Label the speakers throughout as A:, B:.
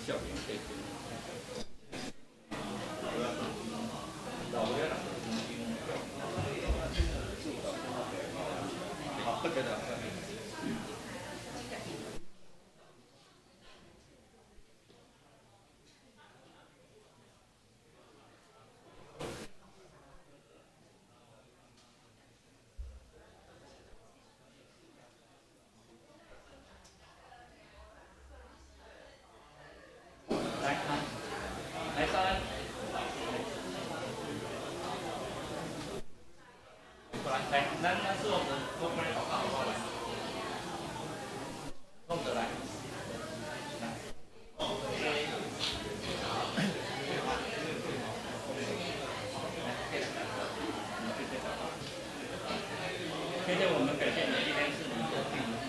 A: 少年家庭。老尾人不得了。来，上来。来，咱是我们来祷告好不好？来，弄着来。谢谢我们感谢你，今天是你的第五日。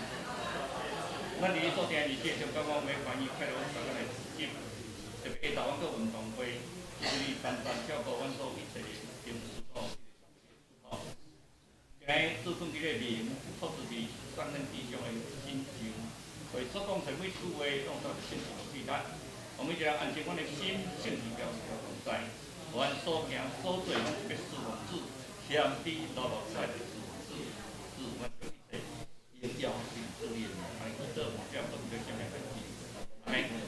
A: 那你昨天一切就刚刚没反应，快乐我找个来直接，特别台湾个运动会，就是你单单跳高，阮所一切的点数哦。好，今日注重这个名，出自于三人弟兄的心情，为所讲成为诸位动作的现场记载。我们就要按照阮的心性去表示同在，阮所行所做，拢别是王子，天地落落出来的是阮就一切应要凭自念，来依着我这样不对下面的题。阿门。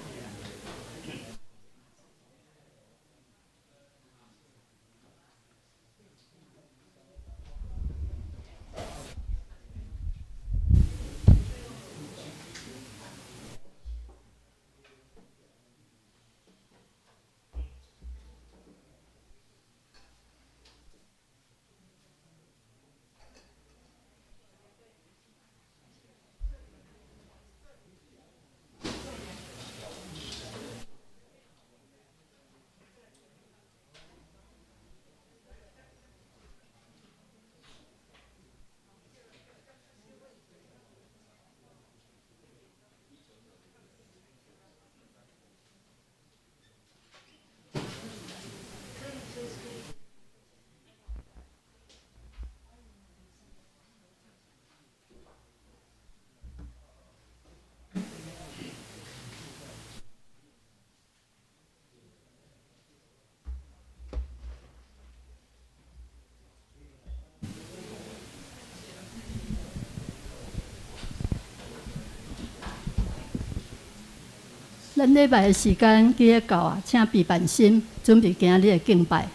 B: 咱礼拜的时间几个到啊？请备办心，准备今日的敬拜。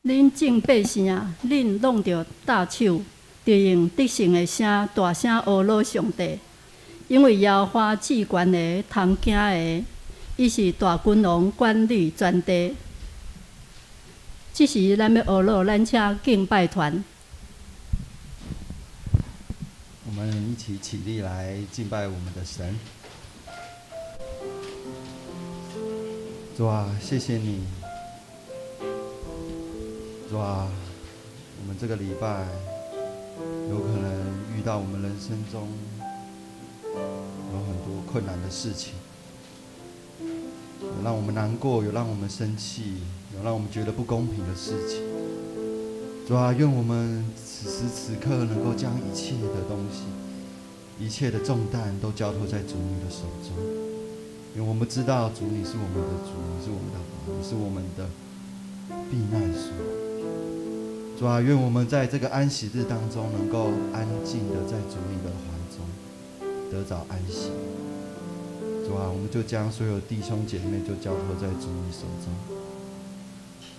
B: 恁众百姓啊，恁弄着大手，就用得胜的声大声呼罗上帝，因为耶和华至悬的、通惊的，伊是大君王管理全地。这时，咱要呼罗咱请敬拜团。
C: 我们一起起立来敬拜我们的神。主啊，谢谢你。主啊，我们这个礼拜有可能遇到我们人生中有很多困难的事情，有让我们难过，有让我们生气，有让我们觉得不公平的事情。主啊，愿我们此时此刻能够将一切的东西、一切的重担都交托在主你的手中，因为我们知道主你是我们的主，你是我们的王，你是我们的避难所。主啊，愿我们在这个安息日当中，能够安静的在主你的怀中得着安息。主啊，我们就将所有弟兄姐妹就交托在主你手中，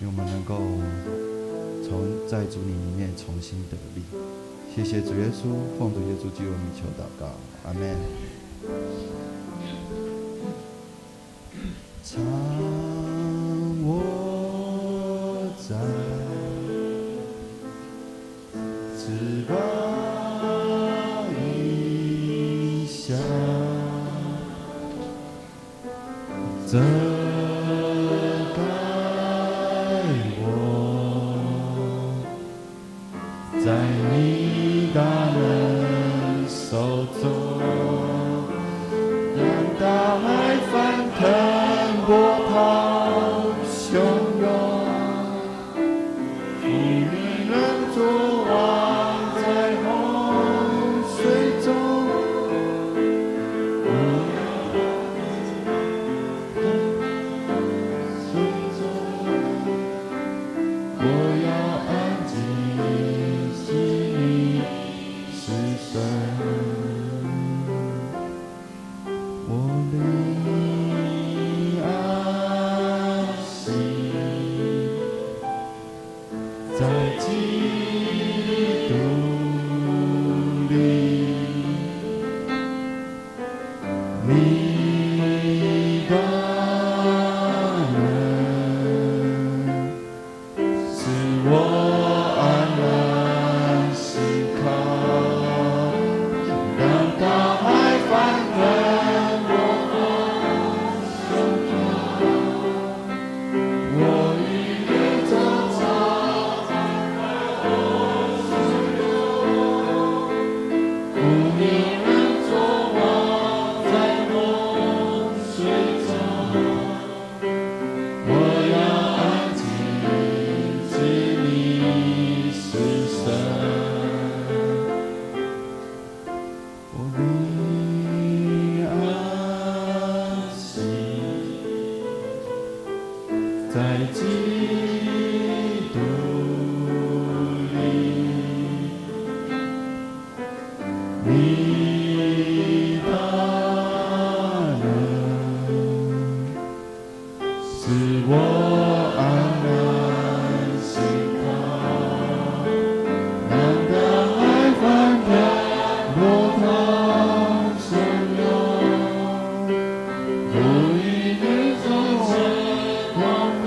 C: 愿我们能够在主你里面重新得力。谢谢主耶稣，奉主耶稣基督的名求祷告，阿们。常我在翅膀荫下，遮盖我，在你大能手中，让大海翻腾，波涛汹涌。你能作王在洪水中，我要安静，是你是神，我灵安息在基督里，你的能使我安然心靠，让大海翻腾，我与你走不你能作王在洪水中，我要安静，知你是神，我灵安息在基督里，你的能使我安然心靠，让大海翻腾，波涛汹涌，不与你走进狂风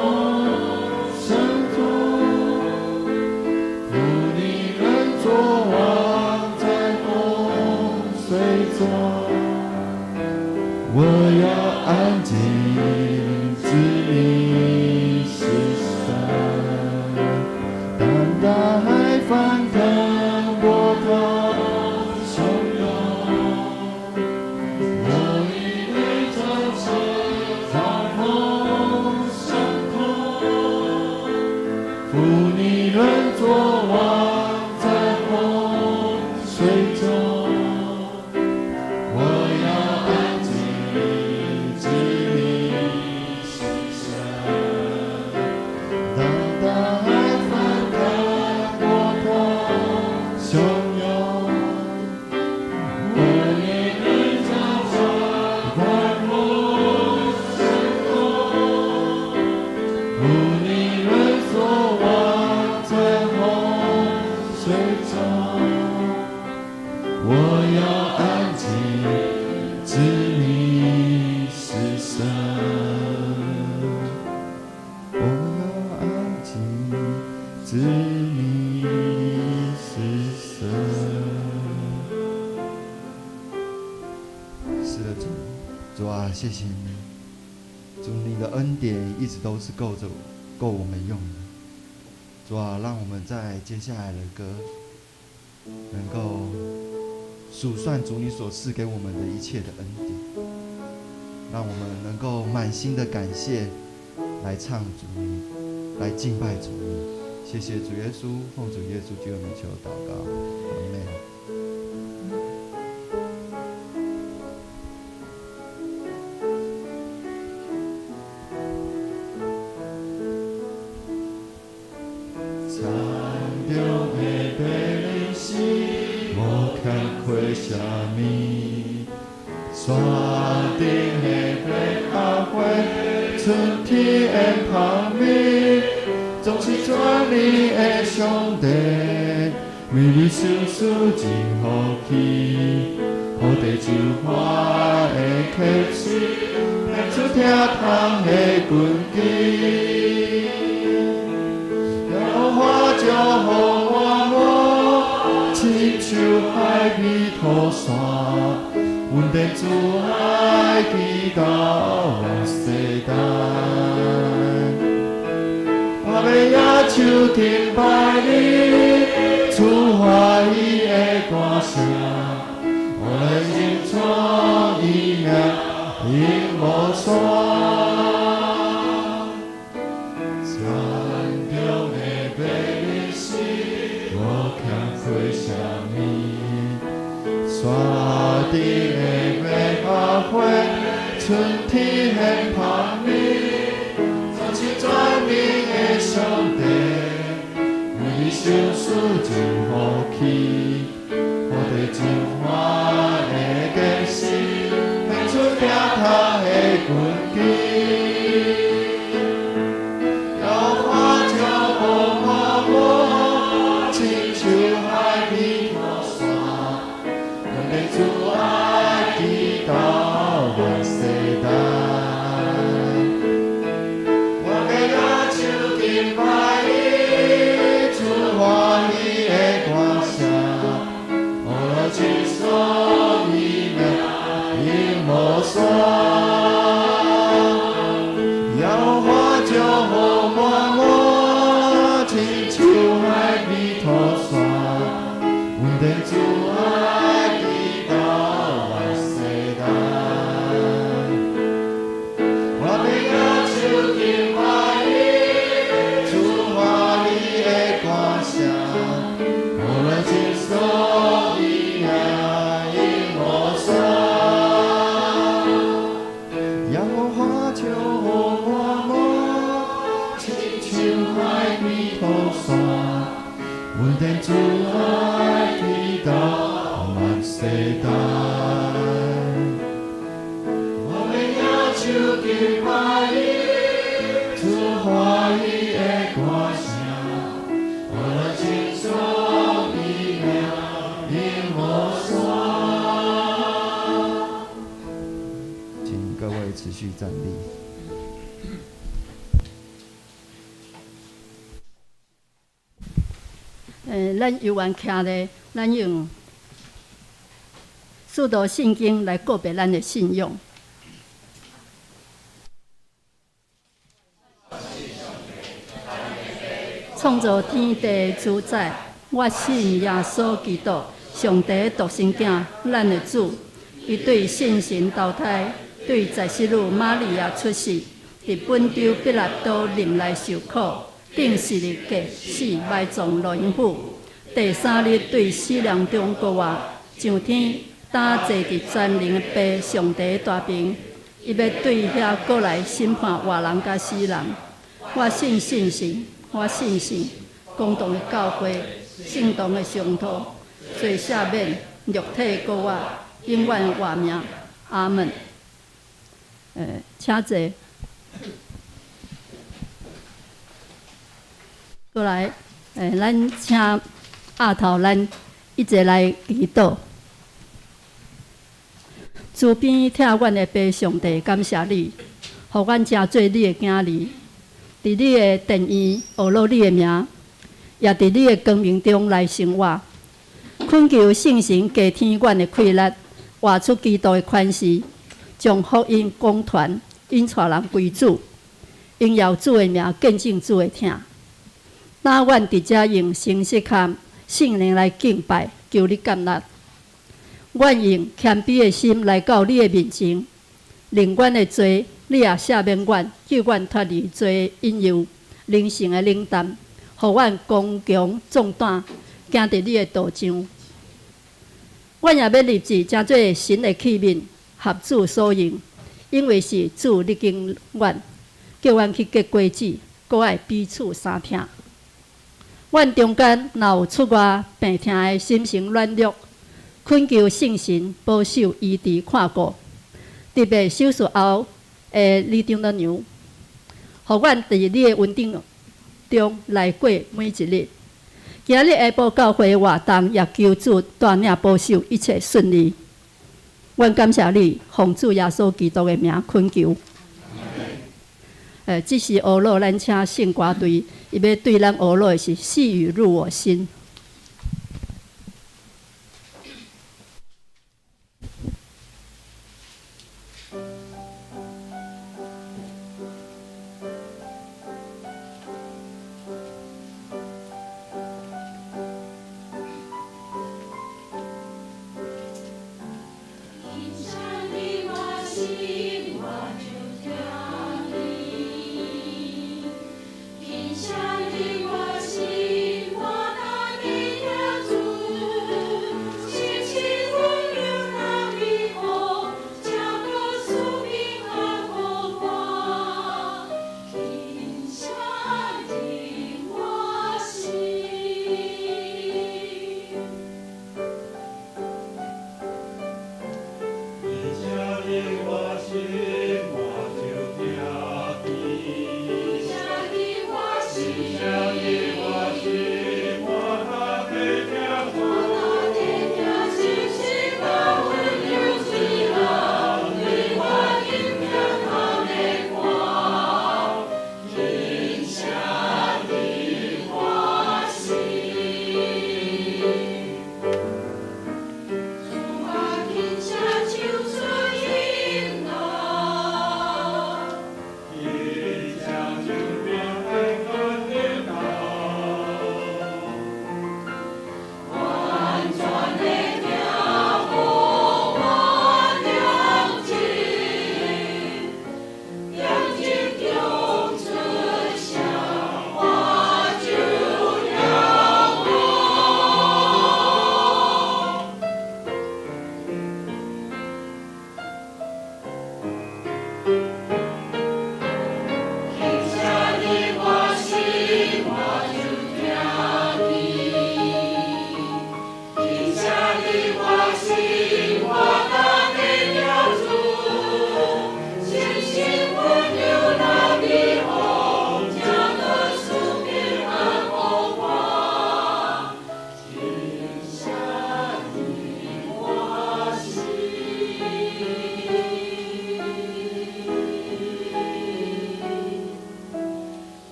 C: 深中，有你能作王在洪水中，我要安静，知你是神。当大海翻腾，波涛汹涌，我与你走进狂风深空，负你能作王在洪水中，我要安静，知你谢你，主你的恩典一直都是够我们用的。主啊，让我们在接下来的歌能够数算主你所赐给我们的一切的恩典，让我们能够满心的感谢来唱主你，来敬拜主你。谢谢主耶稣，奉主耶稣基督的名求祷告，阿们。啥物？山顶的百合花，春天的香味，总是全你的上帝。美丽相思真好去，好地就花的客室，听出听窗的根基，有花就好我摸。亲像海边土沙，阮的主爱祈祷往世代。我要野手敬拜你，出欢喜的歌声，我来认错伊名永无山。山顶的百合花，春天很香味，总是全面的上帝。为你相思真好去，我地真花的结实，献出疼痛的根基。有花就好我摸，亲像海边土沙。主爱祈祷万世代，我要野手敬拜你，出欢喜的歌声，我来亲手伊名永无山。有花就好满满，亲像海边土沙，阮的主爱。主爱祈祷万世代，我要野手敬拜你，出欢喜的歌声，我来亲手伊名永无山。请各位持续站立。
B: 咱犹原徛咧，咱用数道圣经来告别咱的信仰。创造天地的主宰，我信耶稣基督，上帝独生囝，咱的主。伊对圣神投胎，对在世女玛利亚出世，伫本州彼拉多林内受苦，顶4日过死，埋葬罗营府。第3日对死人中国活，上天打坐伫全能的爸上帝大边，伊要对遐过来审判活人甲死人。我信圣神，我信神，公道的教会，圣堂的上头，罪赦免，肉体国活，永远活命。阿门。请坐。过来，咱请阿头，咱一齐来祈祷。慈悲疼阮的爸上帝，感谢你，互阮成做你的囝儿，伫你的殿院学落你的名，也伫你的光明中来生活。恳求圣神加添阮的气力，活出基督的款式，将福音讲传，引带人归主，因耀主的名，见证主的疼。那阮伫遮用诚实甲圣灵来敬拜，求你接纳。阮用谦卑的心来到你的面前，令阮的罪，你也赦免阮，救阮脱离罪的引诱，灵性的冷淡，互阮刚强壮胆，行伫你的道上。阮也要立志，诚做神的器皿，合主所用，因为是主历经阮，叫阮去结果子，搁爱彼此相听。阮中间若有出外病痛的心神软弱，恳求圣神保守医治看顾，特别手术后的李长老娘，互阮伫你的稳定中来过每一日。今日下晡教会活动也求主带领保守一切顺利。阮感谢你，奉主耶稣基督的名恳求。这是俄罗咱请圣歌队，伊要对咱俄罗的是细雨入我心。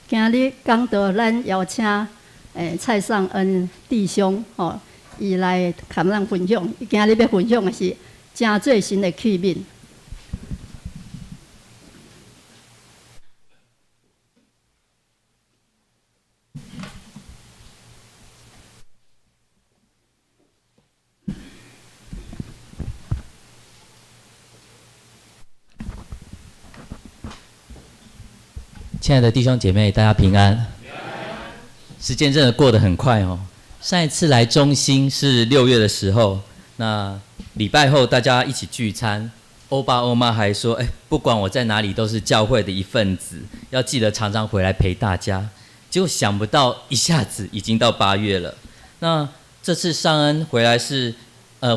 B: 今日讲到咱邀请蔡尚恩弟兄吼，伊来含咱分享。伊今日要分享的是真做神的器皿。
D: 亲爱的弟兄姐妹，大家平安。时间真的过得很快哦。上一次来中心是6月的时候，那礼拜后大家一起聚餐，欧爸欧妈还说，不管我在哪里都是教会的一份子，要记得常常回来陪大家。结果想不到一下子已经到8月了。那这次上恩回来是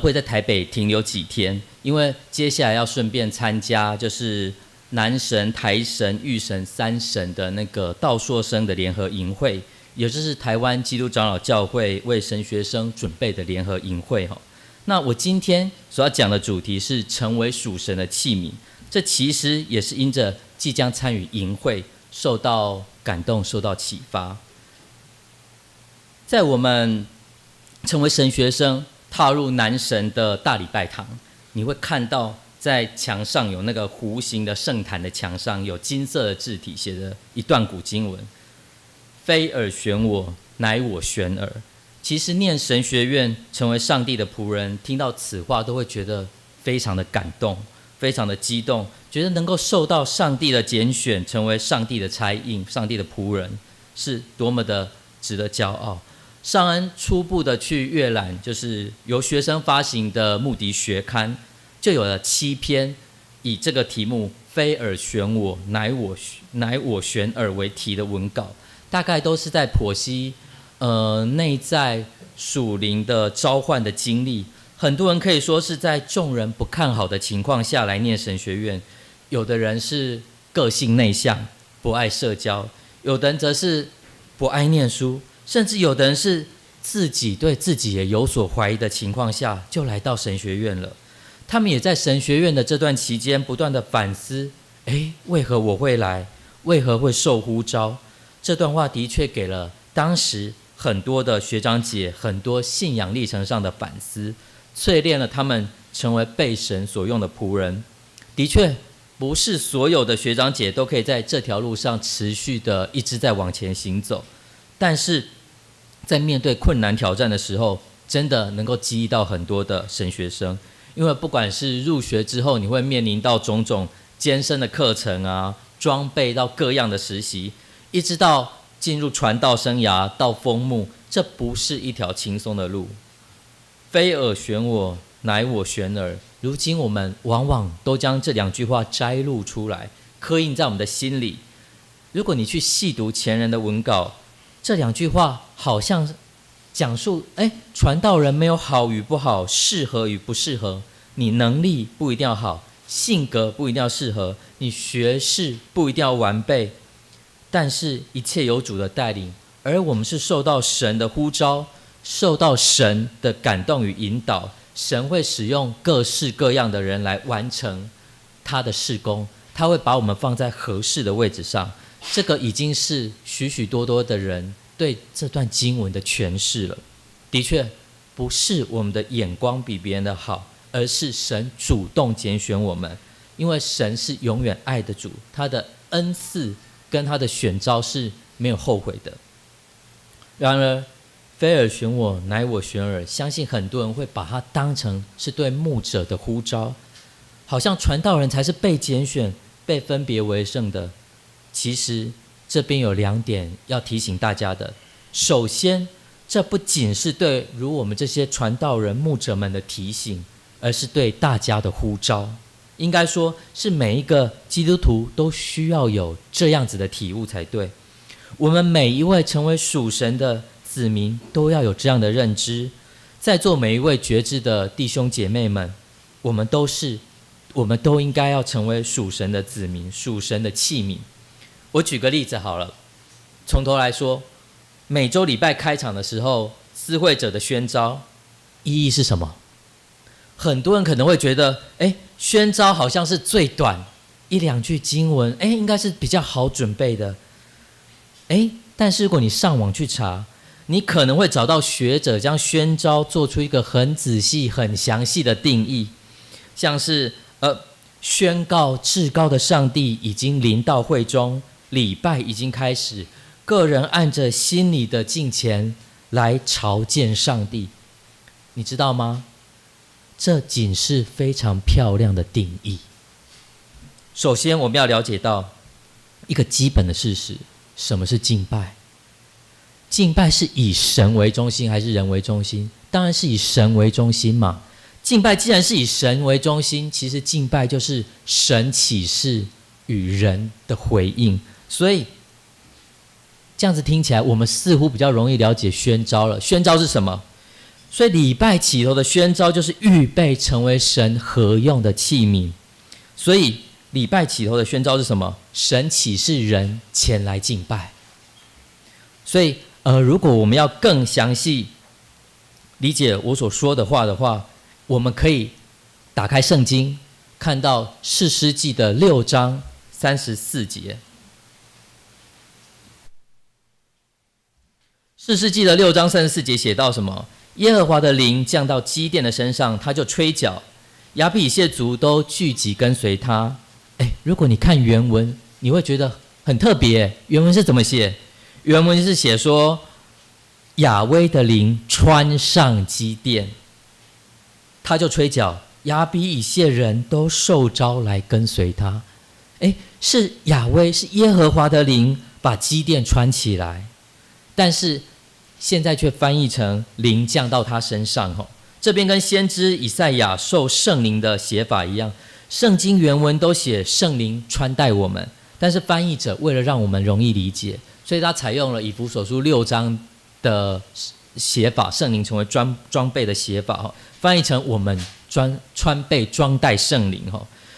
D: 会在台北停留几天，因为接下来要顺便参加就是南神、台神、玉神3神的那个道硕生的联合营会，也就是台湾基督长老教会为神学生准备的联合营会。那我今天所要讲的主题是成为属神的器皿，这其实也是因着即将参与营会受到感动，受到启发。在我们成为神学生踏入南神的大礼拜堂，你会看到在墙上有那个弧形的圣坛的墙上有金色的字体写着一段古经文，非尔选我，乃我选尔。其实念神学院成为上帝的仆人，听到此话都会觉得非常的感动，非常的激动，觉得能够受到上帝的拣选，成为上帝的差印，上帝的仆人，是多么的值得骄傲。上恩初步的去阅览，就是由学生发行的穆迪学刊，就有了7篇以这个题目“非尔选我，乃我选尔”为题的文稿，大概都是在剖析内在属灵的召唤的经历。很多人可以说是在众人不看好的情况下来念神学院，有的人是个性内向，不爱社交，有的人则是不爱念书，甚至有的人是自己对自己也有所怀疑的情况下就来到神学院了。他们也在神学院的这段期间不断的反思，为何我会来？为何会受呼召？这段话的确给了当时很多的学长姐很多信仰历程上的反思，淬炼了他们成为被神所用的仆人。的确不是所有的学长姐都可以在这条路上持续的一直在往前行走，但是在面对困难挑战的时候，真的能够激励到很多的神学生。因为不管是入学之后你会面临到种种艰深的课程啊，装备到各样的实习，一直到进入传道生涯到封牧，这不是一条轻松的路。非尔选我，乃我选尔。如今我们往往都将这2句话摘录出来，刻印在我们的心里。如果你去细读前人的文稿，这2句话好像讲述传道人没有好与不好，适合与不适合，你能力不一定要好，性格不一定要适合，你学识不一定要完备，但是一切有主的带领，而我们是受到神的呼召，受到神的感动与引导，神会使用各式各样的人来完成他的事工，他会把我们放在合适的位置上。这个已经是许许多多的人对这段经文的诠释了。的确不是我们的眼光比别人的好，而是神主动拣选我们，因为神是永远爱的主，他的恩赐跟他的选召是没有后悔的。然而非尔选我，乃我选尔，相信很多人会把它当成是对牧者的呼召，好像传道人才是被拣选被分别为圣的。其实这边有2点要提醒大家的。首先，这不仅是对如我们这些传道人牧者们的提醒，而是对大家的呼召。应该说是每一个基督徒都需要有这样子的体悟才对。我们每一位成为属神的子民都要有这样的认知。在座每一位觉知的弟兄姐妹们，我们都应该要成为属神的子民，属神的器皿。我举个例子好了，从头来说，每周礼拜开场的时候，司会者的宣召意义是什么？很多人可能会觉得，宣召好像是最短1-2句经文，应该是比较好准备的。但是如果你上网去查，你可能会找到学者将宣召做出一个很仔细、很详细的定义，像是宣告至高的上帝已经临到会中，礼拜已经开始，个人按着心里的敬虔来朝见上帝。你知道吗？这仅是非常漂亮的定义。首先我们要了解到一个基本的事实，什么是敬拜？敬拜是以神为中心还是人为中心？当然是以神为中心嘛。敬拜既然是以神为中心，其实敬拜就是神启示与人的回应。所以这样子听起来，我们似乎比较容易了解宣召了。宣召是什么？所以礼拜起头的宣召就是预备成为神合用的器皿。所以礼拜起头的宣召是什么？神启示人前来敬拜。所以如果我们要更详细理解我所说的话的话，我们可以打开圣经，看到士师记的6章34节。士师记的6章34节写到什么？耶和华的灵降到基甸的身上，他就吹角，亚比以谢族都聚集跟随他。如果你看原文，你会觉得很特别。原文是怎么写？原文是写说，亚威的灵穿上基甸，他就吹角，亚比以谢人都受召来跟随他。是亚威，是耶和华的灵把基甸穿起来，但是现在却翻译成灵降到他身上。这边跟先知以赛亚受圣灵的写法一样，圣经原文都写圣灵穿戴我们，但是翻译者为了让我们容易理解，所以他采用了以弗所书6章的写法，圣灵成为装备的写法，翻译成我们穿被装戴圣灵，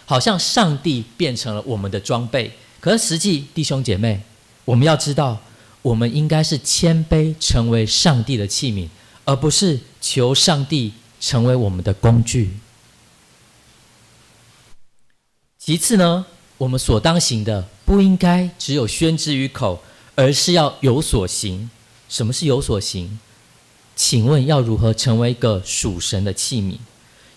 D: 好像上帝变成了我们的装备。可是实际弟兄姐妹，我们要知道，我们应该是谦卑成为上帝的器皿，而不是求上帝成为我们的工具。其次呢，我们所当行的不应该只有宣之于口，而是要有所行。什么是有所行？请问要如何成为一个属神的器皿？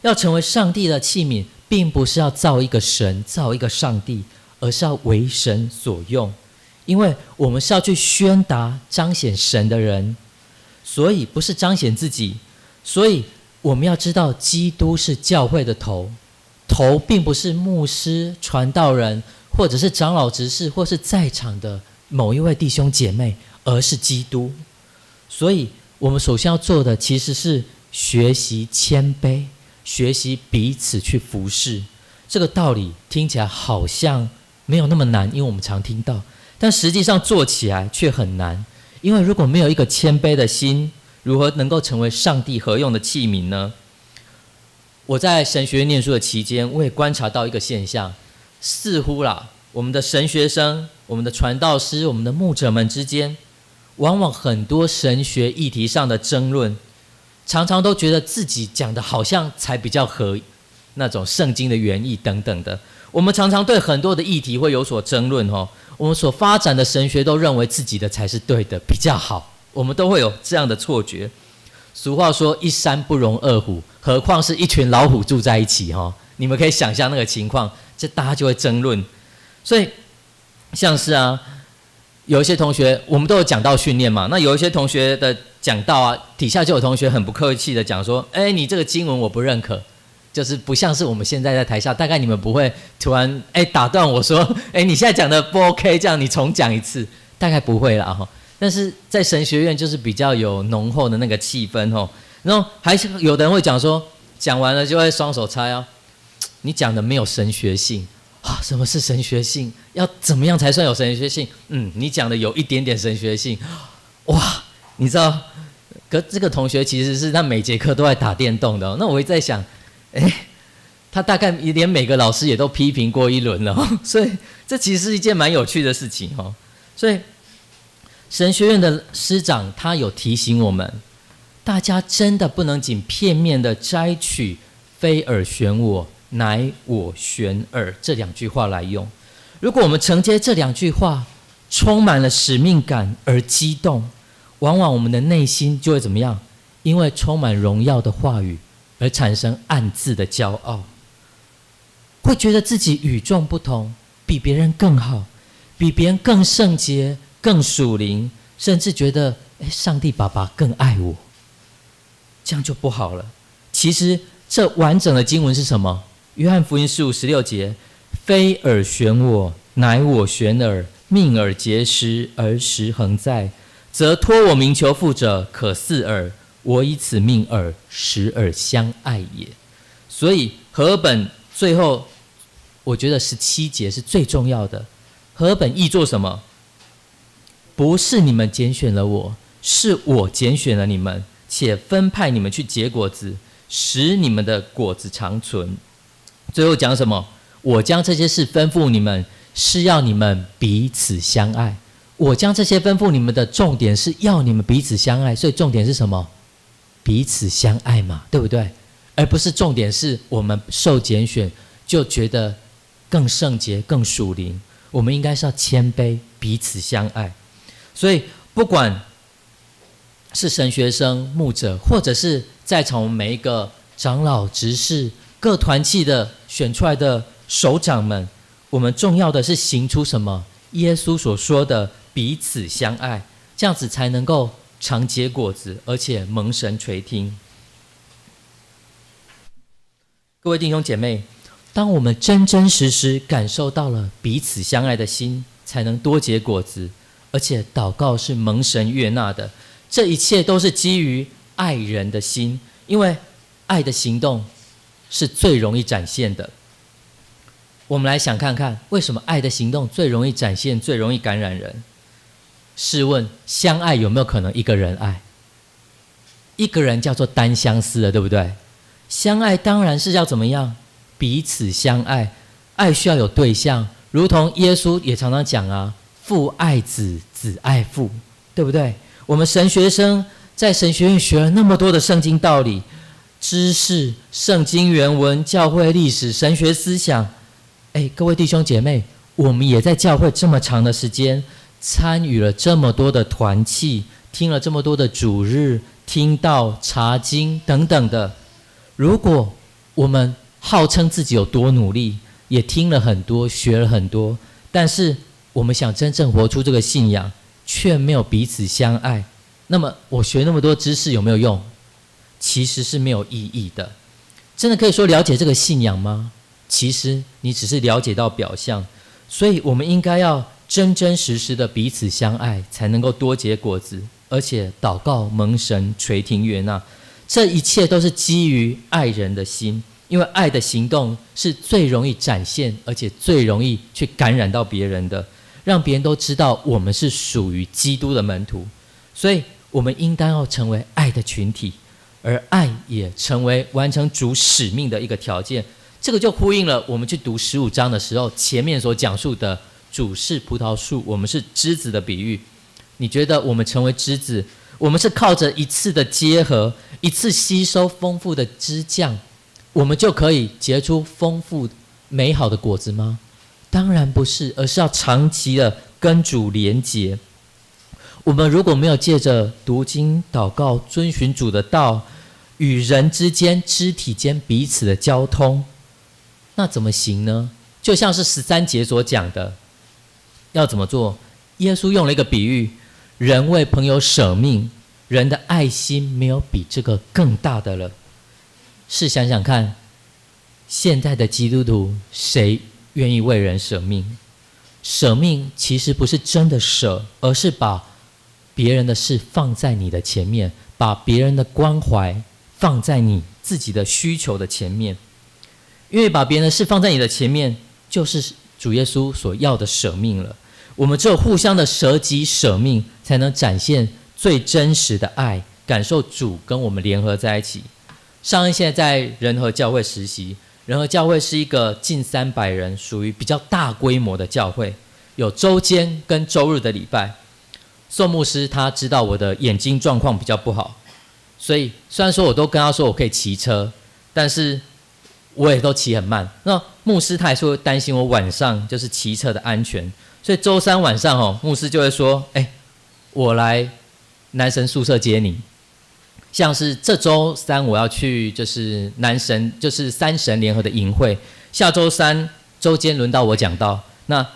D: 要成为上帝的器皿，并不是要造一个神，造一个上帝，而是要为神所用。因为我们是要去宣达彰显神的人，所以不是彰显自己。所以我们要知道，基督是教会的头，头并不是牧师、传道人，或者是长老执事，或是在场的某一位弟兄姐妹，而是基督。所以我们首先要做的其实是学习谦卑，学习彼此去服侍。这个道理听起来好像没有那么难，因为我们常听到，但实际上做起来却很难。因为如果没有一个谦卑的心，如何能够成为上帝合用的器皿呢？我在神学院念书的期间，我也观察到一个现象，似乎我们的神学生、我们的传道师、我们的牧者们之间，往往很多神学议题上的争论，常常都觉得自己讲的好像才比较合那种圣经的原意等等的。我们常常对很多的议题会有所争论，我们所发展的神学都认为自己的才是对的，比较好，我们都会有这样的错觉。俗话说一山不容二虎，何况是一群老虎住在一起，你们可以想象那个情况，这大家就会争论。所以像是有一些同学，我们都有讲道训练嘛，那有一些同学的讲道底下就有同学很不客气的讲说，你这个经文我不认可，就是不像是我们现在在台下，大概你们不会突然打断我说，你现在讲的不 OK， 这样你重讲一次，大概不会啦。但是在神学院就是比较有浓厚的那个气氛，然后还是有的人会讲说，讲完了就会双手插你讲的没有神学性什么是神学性？要怎么样才算有神学性？你讲的有一点点神学性，哇，你知道？可这个同学其实是他每节课都在打电动的，那我会在想，他大概连每个老师也都批评过一轮了，所以这其实是一件蛮有趣的事情。所以神学院的师长他有提醒我们，大家真的不能仅片面的摘取非尔选我，乃我选尔这2句话来用。如果我们承接这2句话，充满了使命感而激动，往往我们的内心就会怎么样？因为充满荣耀的话语而产生暗自的骄傲，会觉得自己与众不同，比别人更好，比别人更圣洁、更属灵，甚至觉得上帝爸爸更爱我，这样就不好了。其实这完整的经文是什么？约翰福音15 16节，非尔选我，乃我选尔，命而结实，而实恒在。则托我名求父者，可饲耳。我以此命耳，使耳相爱也。所以和合本最后，我觉得17节是最重要的。和合本译作什么？不是你们拣选了我，是我拣选了你们，且分派你们去结果子，使你们的果子长存。最后讲什么？我将这些事吩咐你们，是要你们彼此相爱。我将这些吩咐你们的重点是要你们彼此相爱，所以重点是什么？彼此相爱嘛，对不对？而不是重点是我们受拣选就觉得更圣洁、更属灵。我们应该是要谦卑，彼此相爱。所以不管是神学生、牧者，或者是在场我们每一个长老、执事、各团契的选出来的首长们，我们重要的是行出什么？耶稣所说的彼此相爱，这样子才能够常结果子，而且蒙神垂听。各位弟兄姐妹，当我们真真实实感受到了彼此相爱的心，才能多结果子，而且祷告是蒙神悦纳的。这一切都是基于爱人的心，因为爱的行动是最容易展现的。我们来想看看，为什么爱的行动最容易展现，最容易感染人？试问，相爱有没有可能一个人爱？一个人叫做单相思了，对不对？相爱当然是要怎么样？彼此相爱。爱需要有对象，如同耶稣也常常讲啊，父爱子，子爱父，对不对？我们神学生在神学院学了那么多的圣经道理、知识、圣经原文、教会历史、神学思想。各位弟兄姐妹，我们也在教会这么长的时间，参与了这么多的团契，听了这么多的主日、听道、查经等等的。如果我们号称自己有多努力，也听了很多，学了很多，但是我们想真正活出这个信仰，却没有彼此相爱，那么我学那么多知识有没有用？其实是没有意义的。真的可以说了解这个信仰吗？其实你只是了解到表象。所以我们应该要真真实实的彼此相爱，才能够多结果子，而且祷告蒙神垂听悦纳。这一切都是基于爱人的心，因为爱的行动是最容易展现，而且最容易去感染到别人的，让别人都知道我们是属于基督的门徒。所以我们应当要成为爱的群体，而爱也成为完成主使命的一个条件。这个就呼应了我们去读15章的时候，前面所讲述的主是葡萄树，我们是枝子的比喻。你觉得我们成为枝子，我们是靠着一次的结合，一次吸收丰富的枝酱，我们就可以结出丰富美好的果子吗？当然不是，而是要长期的跟主连结。我们如果没有借着读经、祷告、遵循主的道，与人之间、肢体间彼此的交通，那怎么行呢？就像是13节所讲的，要怎么做？耶稣用了一个比喻，人为朋友舍命，人的爱心没有比这个更大的了。试想想看，现在的基督徒谁愿意为人舍命？舍命其实不是真的舍，而是把别人的事放在你的前面，把别人的关怀放在你自己的需求的前面。因为把别人的事放在你的前面，就是主耶稣所要的舍命了。我们只有互相的舍己舍命，才能展现最真实的爱，感受主跟我们联合在一起。上恩现在在仁和教会实习，仁和教会是一个近300人，属于比较大规模的教会，有周间跟周日的礼拜。宋牧师他知道我的眼睛状况比较不好，所以虽然说我都跟他说我可以骑车，但是我也都骑很慢。那牧师他还是会担心我晚上就是骑车的安全，所以周3晚上牧师就会说我来男神宿舍接你。像是这周3我要去就是男神就是3神联合的营会，下周3周间轮到我讲道，那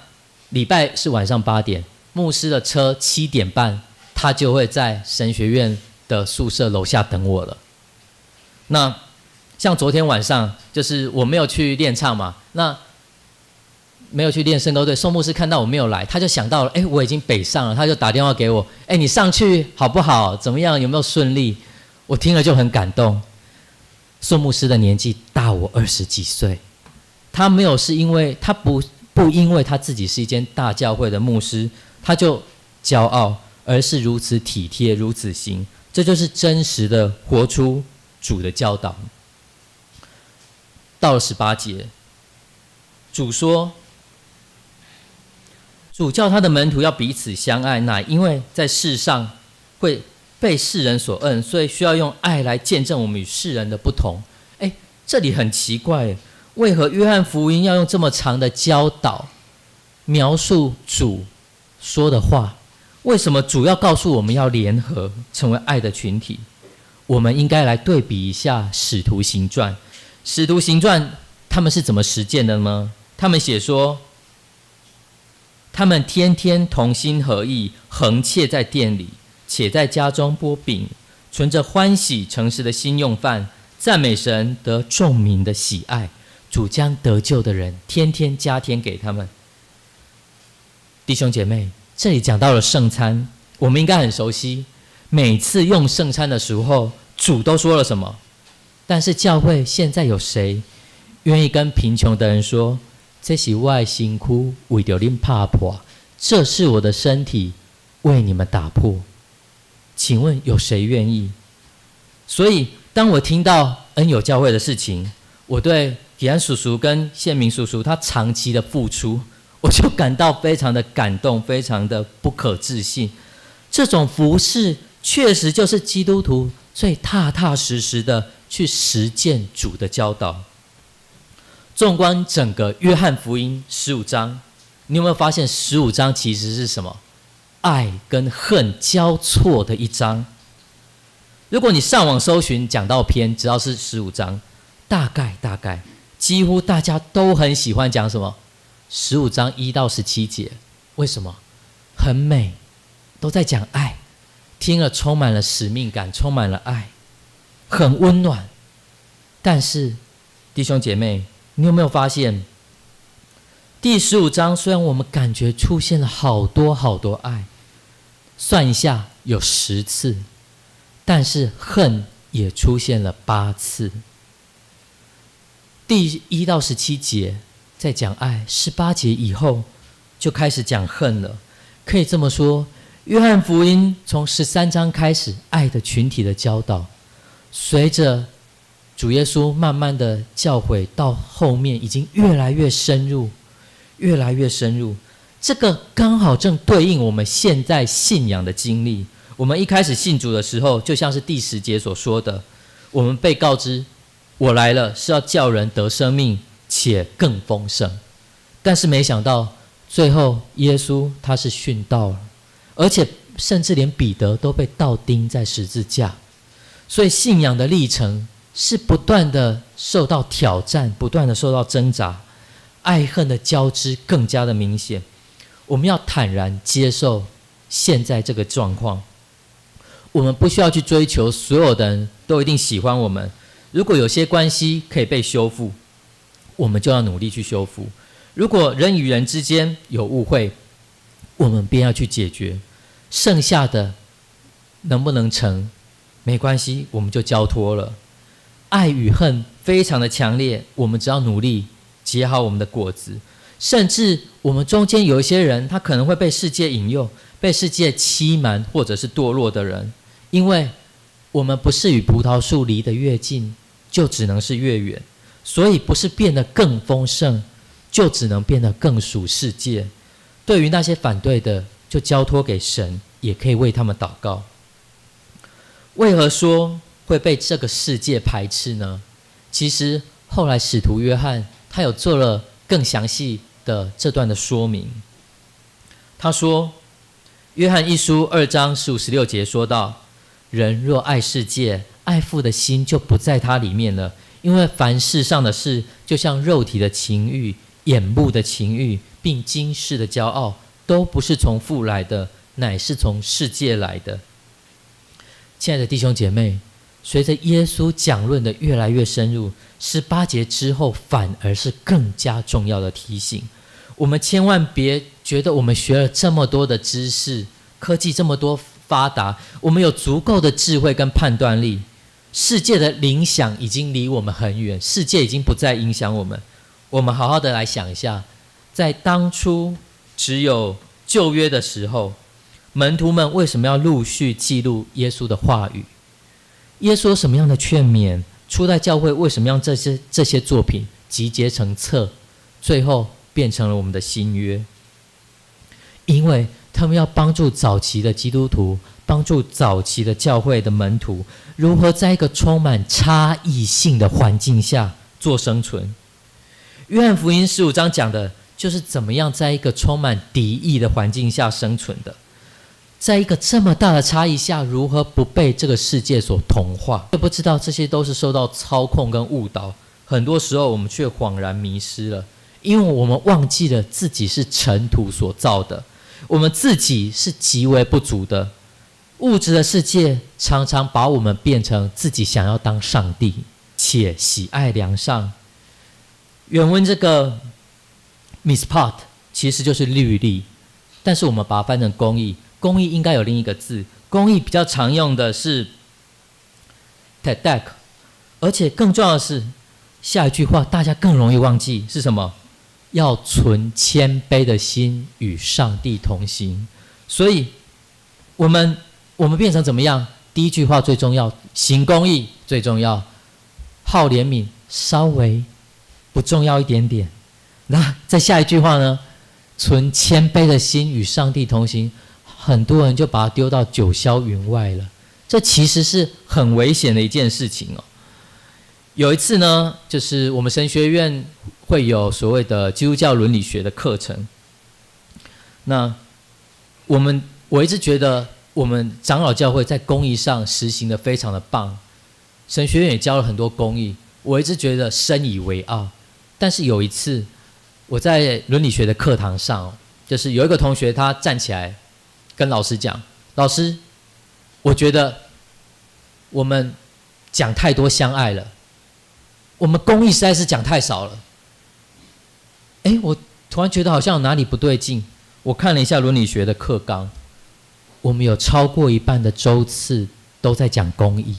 D: 礼拜是晚上8点，牧师的车7点半他就会在神学院的宿舍楼下等我了。那像昨天晚上就是我没有去练唱嘛，那没有去练圣歌队，宋牧师看到我没有来，他就想到了，我已经北上了，他就打电话给我，你上去好不好？怎么样？有没有顺利？我听了就很感动。宋牧师的年纪大我20几岁，他没有是因为他不因为他自己是一间大教会的牧师，他就骄傲，而是如此体贴，如此行，这就是真实的活出主的教导。到了18节，主说，主叫他的门徒要彼此相爱，乃因为在世上会被世人所恨，所以需要用爱来见证我们与世人的不同。这里很奇怪，为何约翰福音要用这么长的教导描述主说的话？为什么主要告诉我们要联合成为爱的群体？我们应该来对比一下使徒行传。使徒行传他们是怎么实践的呢？他们写说，他们天天同心合意，恒切在店里，且在家中擘饼，存着欢喜诚实的心用饭，赞美神，得众民的喜爱。主将得救的人天天加添给他们。弟兄姐妹，这里讲到了圣餐，我们应该很熟悉。每次用圣餐的时候，主都说了什么？但是教会现在有谁愿意跟贫穷的人说，这是我的身躯，为着你们打破，这是我的身体，为你们打破？请问有谁愿意？所以当我听到恩友教会的事情，我对吉安叔叔跟宪明叔叔他长期的付出，我就感到非常的感动，非常的不可置信。这种服事确实就是基督徒最踏踏实实的去实践主的教导。纵观整个约翰福音15章，你有没有发现15章其实是什么？爱跟恨交错的一章。如果你上网搜寻讲道篇，只要是15章，大概几乎大家都很喜欢讲什么？15章1到17节。为什么？很美，都在讲爱，听了充满了使命感，充满了爱，很温暖。但是弟兄姐妹，你有没有发现，第15章虽然我们感觉出现了好多爱，算一下有10次，但是恨也出现了8次。第1到17节在讲爱，18节以后就开始讲恨了。可以这么说，约翰福音从13章开始爱的群体的教导，随着主耶稣慢慢的教诲，到后面已经越来越深入。这个刚好正对应我们现在信仰的经历。我们一开始信主的时候，就像是第10节所说的，我们被告知，我来了是要叫人得生命，且更丰盛。但是没想到最后耶稣他是殉道了，而且甚至连彼得都被倒钉在十字架。所以信仰的历程是不断的受到挑战，不断的受到挣扎，爱恨的交织更加的明显。我们要坦然接受现在这个状况，我们不需要去追求所有的人都一定喜欢我们。如果有些关系可以被修复，我们就要努力去修复。如果人与人之间有误会，我们便要去解决。剩下的能不能成，没关系，我们就交托了。爱与恨非常的强烈，我们只要努力结好我们的果子。甚至我们中间有一些人，他可能会被世界引诱，被世界欺瞒，或者是堕落的人。因为我们不是与葡萄树离得越近，就只能是越远，所以不是变得更丰盛，就只能变得更属世界。对于那些反对的，就交托给神，也可以为他们祷告。为何说会被这个世界排斥呢？其实后来使徒约翰他有做了更详细的这段的说明。他说，约翰一书2章15、16节说到，人若爱世界，爱父的心就不在他里面了。因为凡世上的事，就像肉体的情欲、眼目的情欲，并今世的骄傲，都不是从父来的，乃是从世界来的。亲爱的弟兄姐妹，随着耶稣讲论的越来越深入，18节之后反而是更加重要的提醒。我们千万别觉得我们学了这么多的知识，科技这么多发达，我们有足够的智慧跟判断力，世界的影响已经离我们很远，世界已经不再影响我们。我们好好的来想一下，在当初只有旧约的时候，门徒们为什么要陆续记录耶稣的话语？耶稣有什么样的劝勉？初代教会为什么让这些作品集结成册，最后变成了我们的新约？因为他们要帮助早期的基督徒，帮助早期的教会的门徒，如何在一个充满差异性的环境下做生存。约翰福音15章讲的就是怎么样在一个充满敌意的环境下生存的，在一个这么大的差异下，如何不被这个世界所同化？却不知道这些都是受到操控跟误导，很多时候我们却恍然迷失了，因为我们忘记了自己是尘土所造的，我们自己是极为不足的。物质的世界常常把我们变成自己想要当上帝，且喜爱良善。原文这个 mispot 其实就是律例，但是我们把它翻成公义，公义应该有另一个字，公义比较常用的是 tzedek， 而且更重要的是，下一句话大家更容易忘记是什么？要存谦卑的心与上帝同行。所以我们变成怎么样？第一句话最重要，行公义最重要，好怜悯稍微不重要一点点。那在下一句话呢？存谦卑的心与上帝同行，很多人就把它丢到九霄云外了。这其实是很危险的一件事情哦。有一次呢，就是我们神学院会有所谓的基督教伦理学的课程。那我一直觉得我们长老教会在公义上实行的非常的棒，神学院也教了很多公义，我一直觉得深以为傲。但是有一次我在伦理学的课堂上，就是有一个同学他站起来跟老师讲，老师，我觉得我们讲太多相爱了，我们公义实在是讲太少了。我突然觉得好像有哪里不对劲。我看了一下伦理学的课纲，我们有超过一半的周次都在讲公义，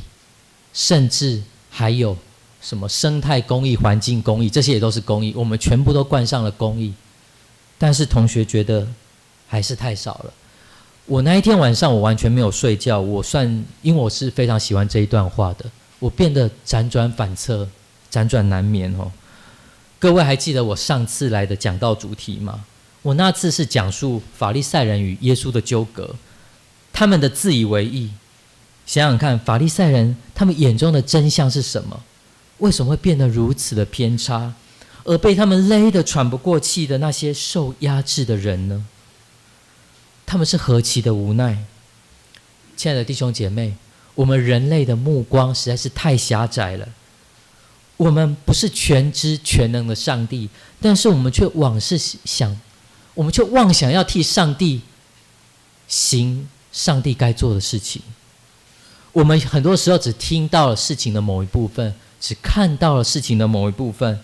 D: 甚至还有什么生态公益、环境公益，这些也都是公益，我们全部都冠上了公益。但是同学觉得还是太少了。我那一天晚上我完全没有睡觉，因为我是非常喜欢这一段话的，我变得辗转反侧，辗转难眠哦。各位还记得我上次来的讲道主题吗？我那次是讲述法利赛人与耶稣的纠葛，他们的自以为意。想想看，法利赛人他们眼中的真相是什么？为什么会变得如此的偏差？而被他们勒得喘不过气的那些受压制的人呢？他们是何其的无奈。亲爱的弟兄姐妹，我们人类的目光实在是太狭窄了。我们不是全知全能的上帝，但是我们却妄想要替上帝行上帝该做的事情。我们很多时候只听到了事情的某一部分，只看到了事情的某一部分，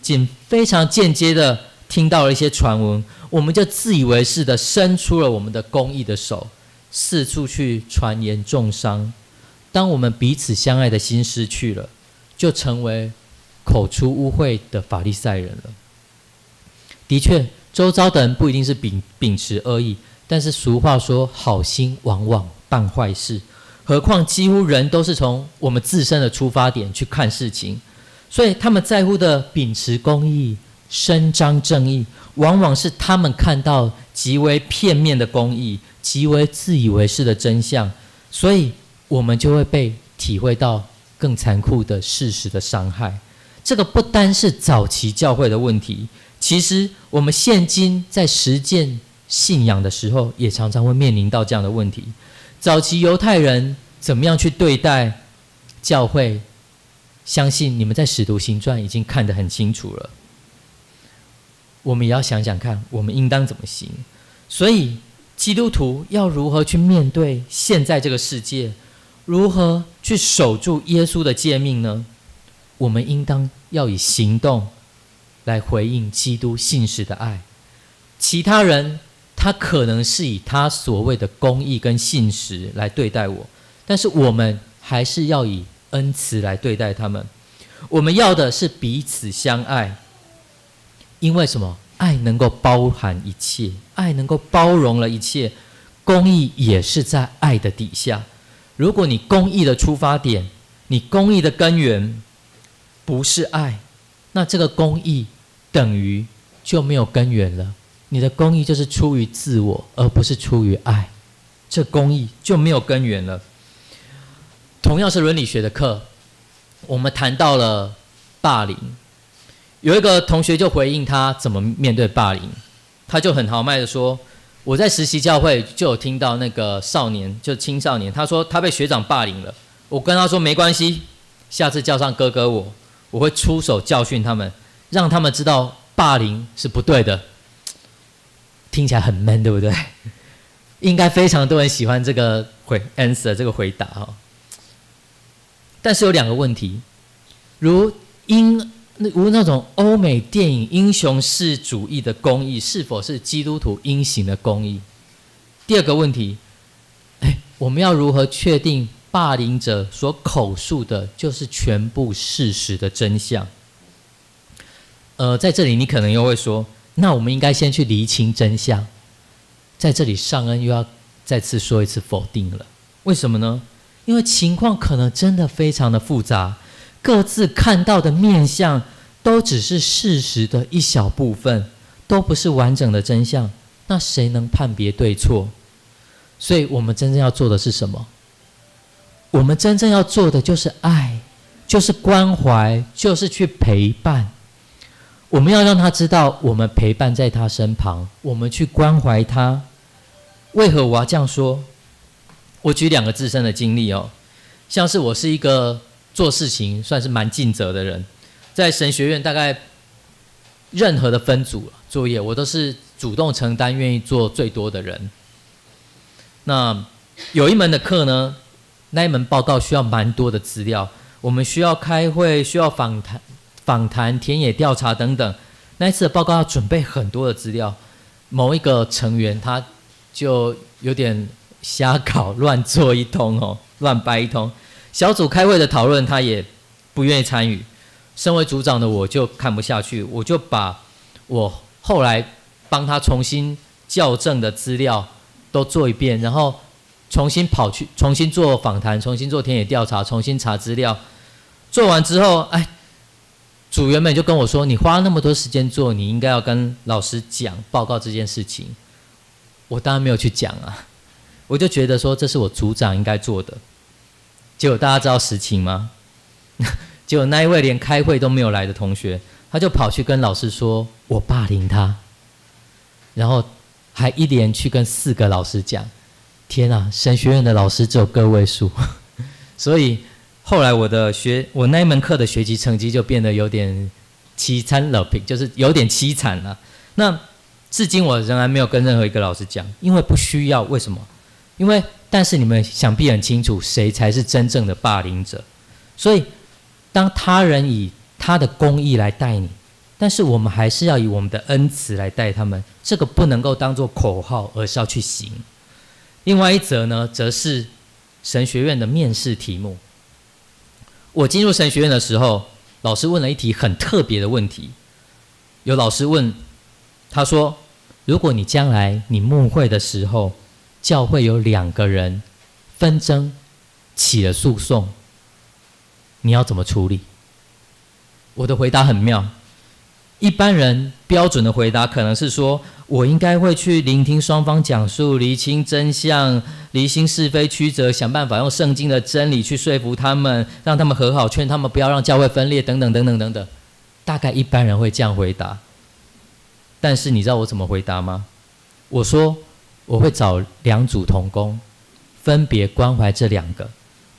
D: 仅非常间接的听到了一些传闻，我们就自以为是的伸出了我们的公义的手，四处去传言重伤。当我们彼此相爱的心失去了，就成为口出污秽的法利赛人了。的确，周遭的人不一定是秉持恶意，但是俗话说，好心往往办坏事。何况几乎人都是从我们自身的出发点去看事情，所以他们在乎的秉持公义、伸张正义，往往是他们看到极为片面的公义、极为自以为是的真相，所以我们就会被体会到更残酷的事实的伤害。这个不单是早期教会的问题，其实我们现今在实践信仰的时候，也常常会面临到这样的问题。早期犹太人怎么样去对待教会，相信你们在使徒行传已经看得很清楚了。我们也要想想看，我们应当怎么行。所以基督徒要如何去面对现在这个世界，如何去守住耶稣的诫命呢？我们应当要以行动来回应基督信实的爱。其他人他可能是以他所谓的公义跟信实来对待我，但是我们还是要以恩慈来对待他们。我们要的是彼此相爱，因为什么？爱能够包含一切，爱能够包容了一切，公义也是在爱的底下。如果你公义的出发点，你公义的根源不是爱，那这个公义等于就没有根源了。你的公义就是出于自我，而不是出于爱，这公义就没有根源了。同样是伦理学的课，我们谈到了霸凌，有一个同学就回应他怎么面对霸凌，他就很豪迈的说，我在实习教会就有听到那个少年，就青少年，他说他被学长霸凌了，我跟他说没关系，下次叫上哥哥我会出手教训他们，让他们知道霸凌是不对的。听起来很 man， 对不对？应该非常多人喜欢这个answer 这个回答哈。但是有两个问题，如那种欧美电影英雄式主义的公义，是否是基督徒应行的公义？第二个问题，我们要如何确定霸凌者所口述的就是全部事实的真相？在这里你可能又会说，那我们应该先去厘清真相。在这里尚恩又要再次说一次否定了。为什么呢？因为情况可能真的非常的复杂，各自看到的面向都只是事实的一小部分，都不是完整的真相，那谁能判别对错？所以我们真正要做的是什么？我们真正要做的就是爱，就是关怀，就是去陪伴。我们要让他知道我们陪伴在他身旁，我们去关怀他。为何我要这样说？我举两个自身的经历哦，像是我是一个做事情算是蛮尽责的人，在神学院大概任何的分组作业，我都是主动承担、愿意做最多的人。那有一门的课呢，那一门报告需要蛮多的资料，我们需要开会，需要访谈、田野调查等等。那一次的报告要准备很多的资料，某一个成员他就有点瞎搞，乱做一通哦，乱掰一通。小组开会的讨论他也不愿意参与，身为组长的我就看不下去，我就把我后来帮他重新校正的资料都做一遍，然后重新做访谈，重新做田野调查，重新查资料。做完之后，组员们就跟我说，你花那么多时间做，你应该要跟老师讲报告这件事情。我当然没有去讲啊，我就觉得说这是我组长应该做的。结果大家知道实情吗？结果那一位连开会都没有来的同学，他就跑去跟老师说我霸凌他，然后还一连去跟4个老师讲。天啊，神学院的老师只有个位数，所以后来我那一门课的学习成绩就变得有点凄惨了，就是有点凄惨了。那至今我仍然没有跟任何一个老师讲，因为不需要。为什么？但是你们想必很清楚，谁才是真正的霸凌者。所以当他人以他的公义来待你，但是我们还是要以我们的恩慈来待他们，这个不能够当作口号，而是要去行。另外一则呢，则是神学院的面试题目。我进入神学院的时候，老师问了一题很特别的问题。有老师问他说，如果你将来你牧会的时候，教会有2个人纷争起了诉讼，你要怎么处理？我的回答很妙，一般人标准的回答可能是说，我应该会去聆听双方讲述，厘清真相，厘清是非曲折，想办法用圣经的真理去说服他们，让他们和好，劝他们不要让教会分裂，等等等等等等。大概一般人会这样回答。但是你知道我怎么回答吗？我说我会找2组同工，分别关怀这2个，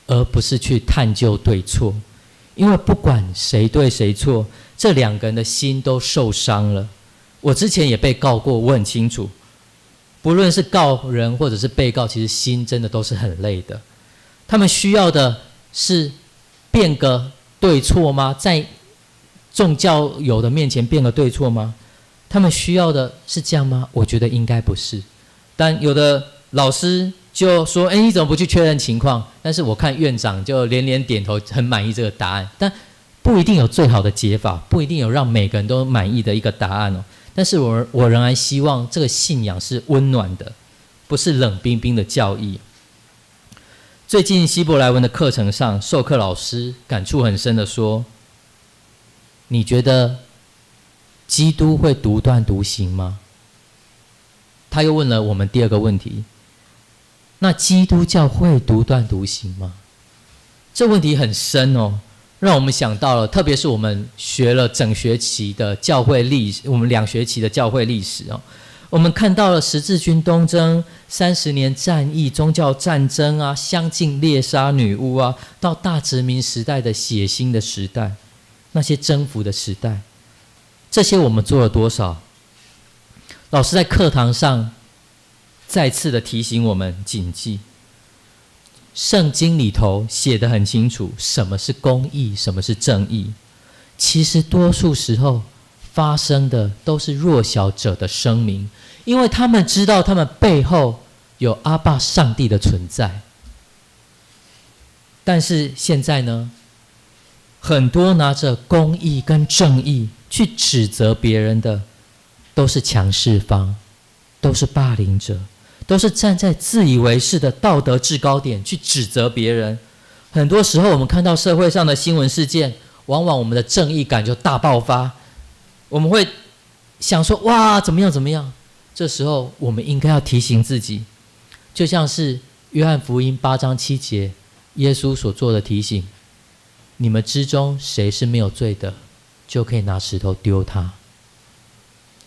D: 而不是去探究对错。因为不管谁对谁错，这2个人的心都受伤了。我之前也被告过，我很清楚，不论是告人或者是被告，其实心真的都是很累的。他们需要的是辩个对错吗？在众教友的面前辩个对错吗？
E: 他们需要的是这样吗？我觉得应该不是。但有的老师就说：“你怎么不去确认情况？”但是我看院长就连连点头，很满意这个答案。但不一定有最好的解法，不一定有让每个人都满意的一个答案哦。但是我仍然希望这个信仰是温暖的，不是冷冰冰的教义。最近希伯来文的课程上，授课老师感触很深的说：“你觉得基督会独断独行吗？”他又问了我们第二个问题：那基督教会独断独行吗？这问题很深哦，让我们想到了，特别是我们学了整学期的教会历史，我们2学期的教会历史哦，我们看到了十字军东征、30年战役、宗教战争啊，相继猎杀女巫啊，到大殖民时代的血腥的时代，那些征服的时代，这些我们做了多少？老师在课堂上再次的提醒我们谨记，圣经里头写得很清楚，什么是公义，什么是正义。其实多数时候发生的都是弱小者的声明，因为他们知道他们背后有阿爸上帝的存在。但是现在呢，很多拿着公义跟正义去指责别人的，都是强势方，都是霸凌者，都是站在自以为是的道德制高点去指责别人。很多时候我们看到社会上的新闻事件，往往我们的正义感就大爆发，我们会想说哇怎么样怎么样。这时候我们应该要提醒自己，就像是约翰福音8章7节耶稣所做的提醒：你们之中谁是没有罪的，就可以拿石头丢他。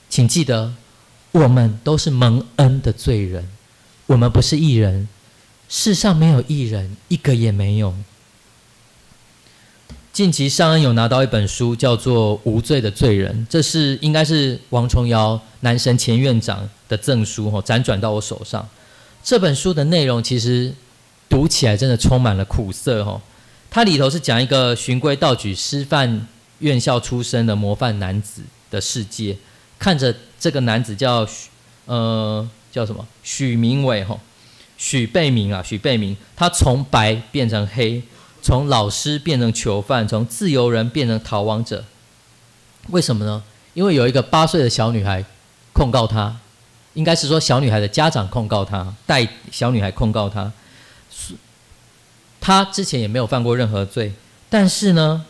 E: 请记得，我们都是蒙恩的罪人，我们不是义人，世上没有义人，一个也没有。近期尚恩有拿到一本书，叫做《无罪的罪人》，这是应该是王崇尧南神前院长的赠书，辗转到我手上。这本书的内容其实读起来真的充满了苦涩，它里头是讲一个循规蹈矩师范院校出身的模范男子的世界。看着这个男子叫什么？许明伟许贝明，他从白变成黑，从老师变成囚犯，从自由人变成逃亡者。为什么呢？因为有一个8岁的小女孩控告他，应该是说小女孩的家长控告他，带小女孩控告他。他之前也没有犯过任何罪，但是呢，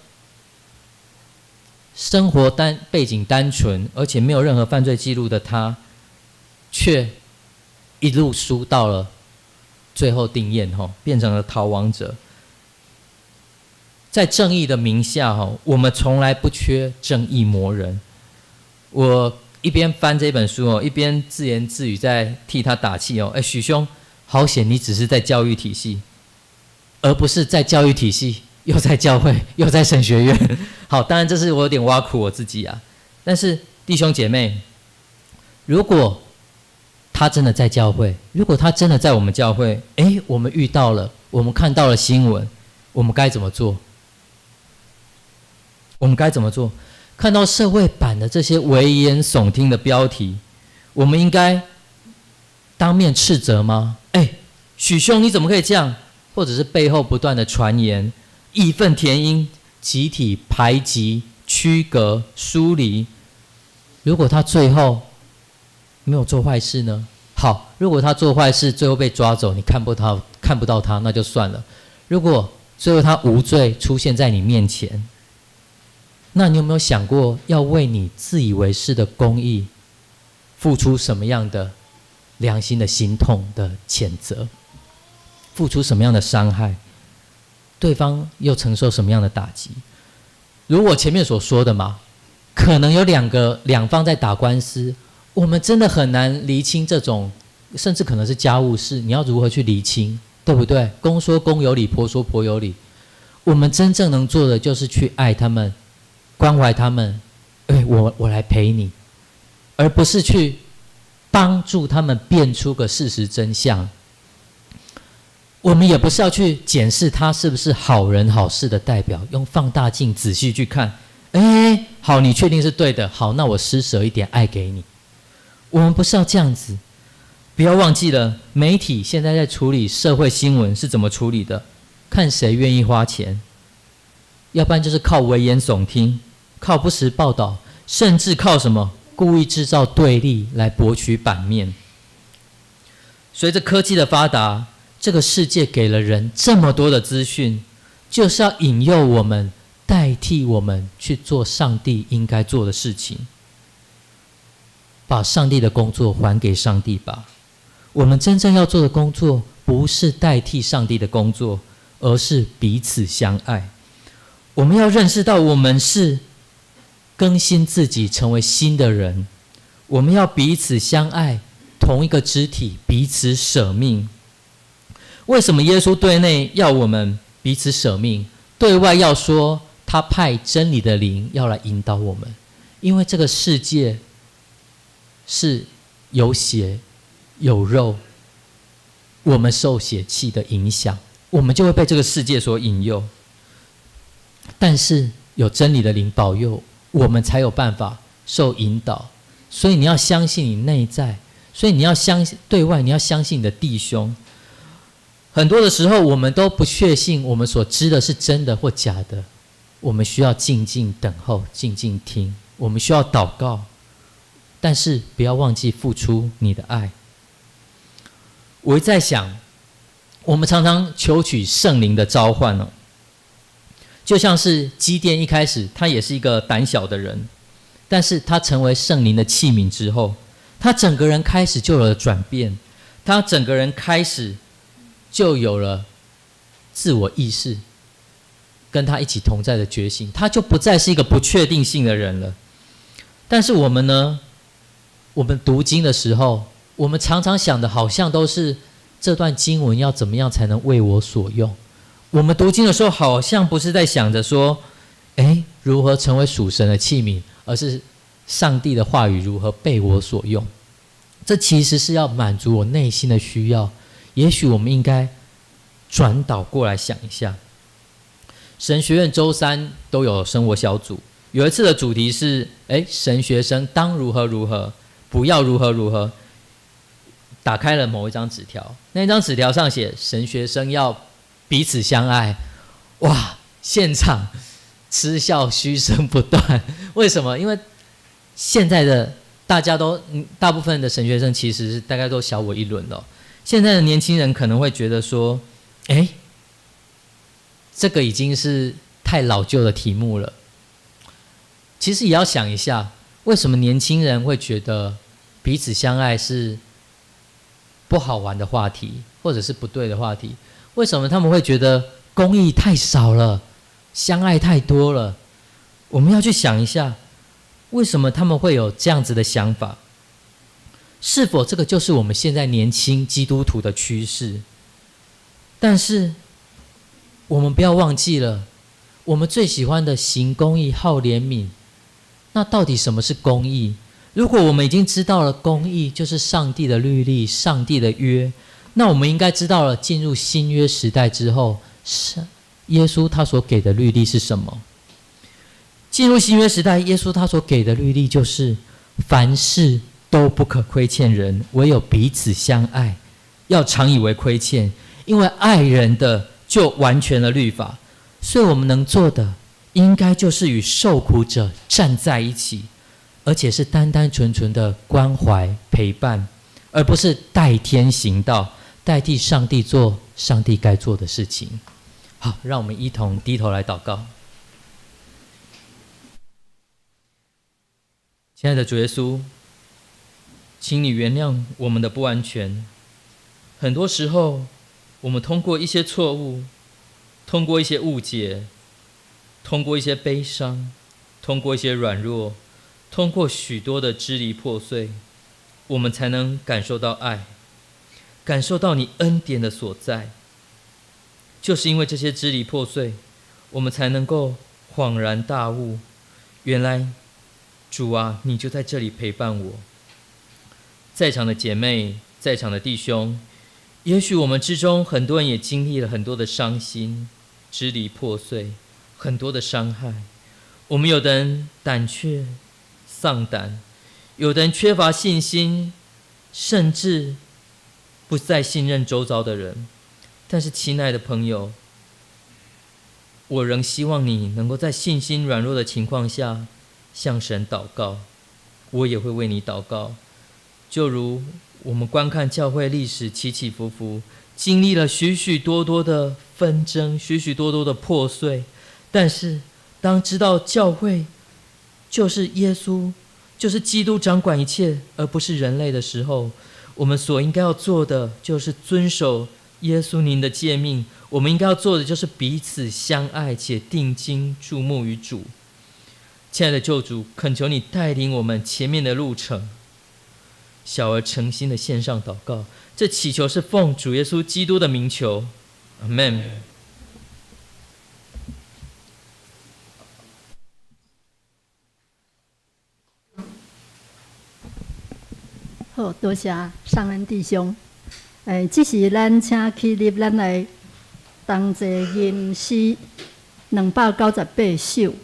E: 生活背景单纯，而且没有任何犯罪记录的他，却一路输到了最后定谳，变成了逃亡者。在正义的名下，我们从来不缺正义魔人。我一边翻这本书，一边自言自语在替他打气。许兄，好险你只是在教育体系，而不是在教育体系又在教会又在神学院。好，当然这是我有点挖苦我自己啊。但是弟兄姐妹，如果他真的在教会，如果他真的在我们教会，我们遇到了，我们看到了新闻，我们该怎么做？我们该怎么做？看到社会版的这些危言耸听的标题，我们应该当面斥责吗？许兄你怎么可以这样？或者是背后不断的传言，义愤填膺，集体排挤、区隔、疏离。如果他最后没有做坏事呢？好，如果他做坏事最后被抓走，你看不到他，那就算了。如果最后他无罪出现在你面前，那你有没有想过要为你自以为是的公义付出什么样的良心的心痛的谴责，付出什么样的伤害，对方又承受什么样的打击？如我前面所说的嘛，可能有两方在打官司，我们真的很难厘清这种，甚至可能是家务事，你要如何去厘清，对不对？公说公有理，婆说婆有理。我们真正能做的就是去爱他们，关怀他们，我来陪你，而不是去帮助他们辨出个事实真相。我们也不是要去检视他是不是好人好事的代表，用放大镜仔细去看，好，你确定是对的，好，那我施舍一点爱给你。我们不是要这样子。不要忘记了，媒体现在在处理社会新闻是怎么处理的？看谁愿意花钱，要不然就是靠危言耸听，靠不实报道，甚至靠什么故意制造对立来博取版面。随着科技的发达，这个世界给了人这么多的资讯，就是要引诱我们，代替我们去做上帝应该做的事情。把上帝的工作还给上帝吧。我们真正要做的工作，不是代替上帝的工作，而是彼此相爱。我们要认识到，我们是更新自己，成为新的人。我们要彼此相爱，同一个肢体，彼此舍命。为什么耶稣对内要我们彼此舍命，对外要说他派真理的灵要来引导我们？因为这个世界是有血有肉，我们受血气的影响，我们就会被这个世界所引诱。但是有真理的灵保佑，我们才有办法受引导。所以你要相信你内在，所以你要相信对外，你要相信你的弟兄。很多的时候，我们都不确信我们所知的是真的或假的，我们需要静静等候，静静听，我们需要祷告，但是不要忘记付出你的爱。我一在想，我们常常求取圣灵的召唤哦，就像是基甸一开始他也是一个胆小的人，但是他成为圣灵的器皿之后，他整个人开始就有了转变，他整个人开始就有了自我意识，跟他一起同在的决心，他就不再是一个不确定性的人了。但是我们呢，我们读经的时候，我们常常想的好像都是这段经文要怎么样才能为我所用。我们读经的时候好像不是在想着说如何成为属神的器皿，而是上帝的话语如何被我所用。这其实是要满足我内心的需要。也许我们应该转导过来想一下，神学院周三都有生活小组，有一次的主题是神学生当如何如何，不要如何如何。打开了某一张纸条，那张纸条上写神学生要彼此相爱。哇，现场嗤笑嘘声不断。为什么？因为现在的大部分的神学生其实大概都小我一轮了。现在的年轻人可能会觉得说，这个已经是太老旧的题目了。其实也要想一下，为什么年轻人会觉得彼此相爱是不好玩的话题，或者是不对的话题？为什么他们会觉得公益太少了，相爱太多了？我们要去想一下，为什么他们会有这样子的想法？是否这个就是我们现在年轻基督徒的趋势？但是我们不要忘记了，我们最喜欢的行公义、好怜悯，那到底什么是公义？如果我们已经知道了公义就是上帝的律例、上帝的约，那我们应该知道了进入新约时代之后，耶稣他所给的律例是什么？进入新约时代，耶稣他所给的律例就是凡事都不可亏欠人，唯有彼此相爱，要常以为亏欠，因为爱人的就完全了律法。所以我们能做的应该就是与受苦者站在一起，而且是单单纯纯的关怀陪伴，而不是代天行道，代替上帝做上帝该做的事情。好，让我们一同低头来祷告。亲爱的主耶稣，请你原谅我们的不完全。很多时候，我们通过一些错误，通过一些误解，通过一些悲伤，通过一些软弱，通过许多的支离破碎，我们才能感受到爱，感受到你恩典的所在。就是因为这些支离破碎，我们才能够恍然大悟，原来主啊，你就在这里陪伴我。在场的姐妹，在场的弟兄，也许我们之中很多人也经历了很多的伤心、支离破碎，很多的伤害。我们有的人胆怯、丧胆，有的人缺乏信心，甚至不再信任周遭的人。但是，亲爱的朋友，我仍希望你能够在信心软弱的情况下向神祷告，我也会为你祷告。就如我们观看教会历史起起伏伏，经历了许许多多的纷争，许许多多的破碎，但是当知道教会就是耶稣，就是基督掌管一切，而不是人类的时候，我们所应该要做的就是遵守耶稣您的诫命。我们应该要做的就是彼此相爱，且定睛注目于主。亲爱的救主，恳求你带领我们前面的路程。小儿诚心的献上祷告，这祈求是奉主耶稣基督的名求，阿们。
B: 好，多谢上恩弟兄。这是咱请起立，咱来同齐吟诗298首。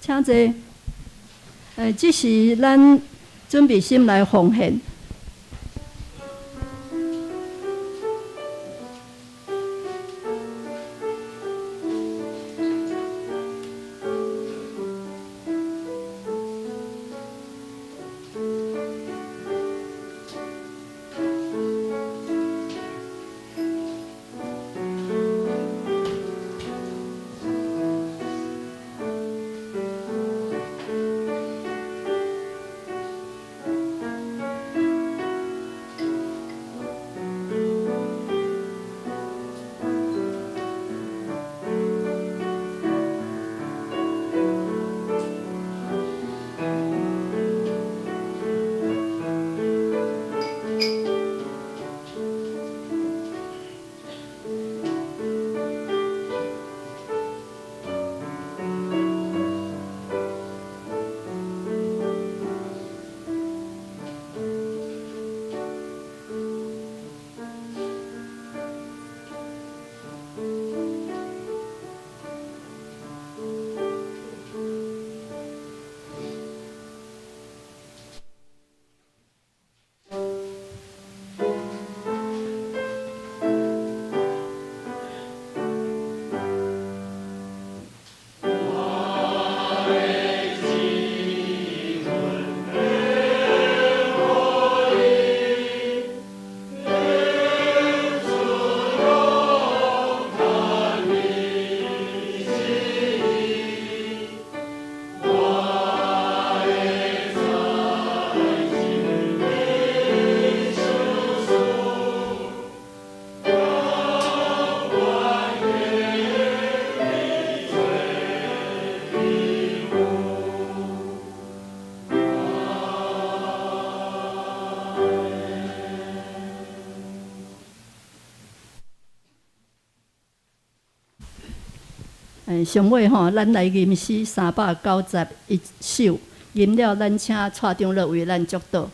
B: 请坐。这是咱准备心来奉献。上尾吼，咱来吟诗391首，吟了咱请蔡长乐为咱祝祷。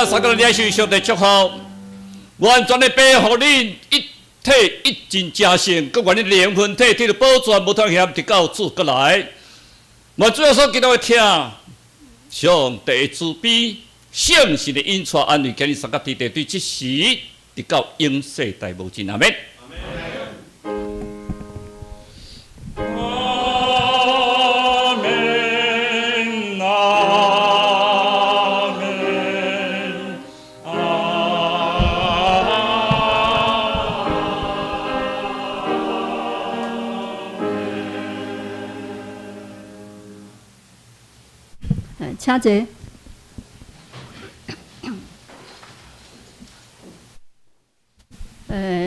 A: 三个领受上帝祝福，完全的保护恁一体一尽加成，各愿你灵魂体体的保全无通险，直到主过来。我主要所见到的听，上帝的慈悲、圣神的引带安慰，今日三个地对这时，直到永世代无尽。阿门。
B: 请坐。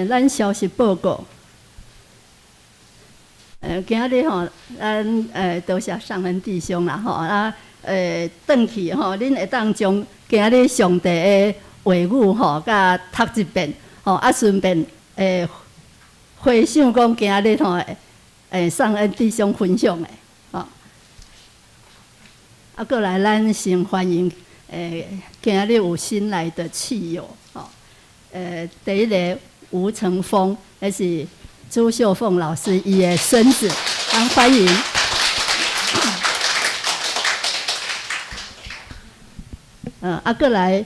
B: 咱消息报告。今日吼，咱多谢上恩弟兄啦吼啊，转去吼，恁会当将今日上帝的话语吼，甲读一遍吼，啊顺便回想讲今日吼，上恩弟兄分享的吼。啊，过来，咱先欢迎今日有新来的亲友，吼，第一个吴成峰，那是朱秀凤老师伊的孙子，欢迎。过来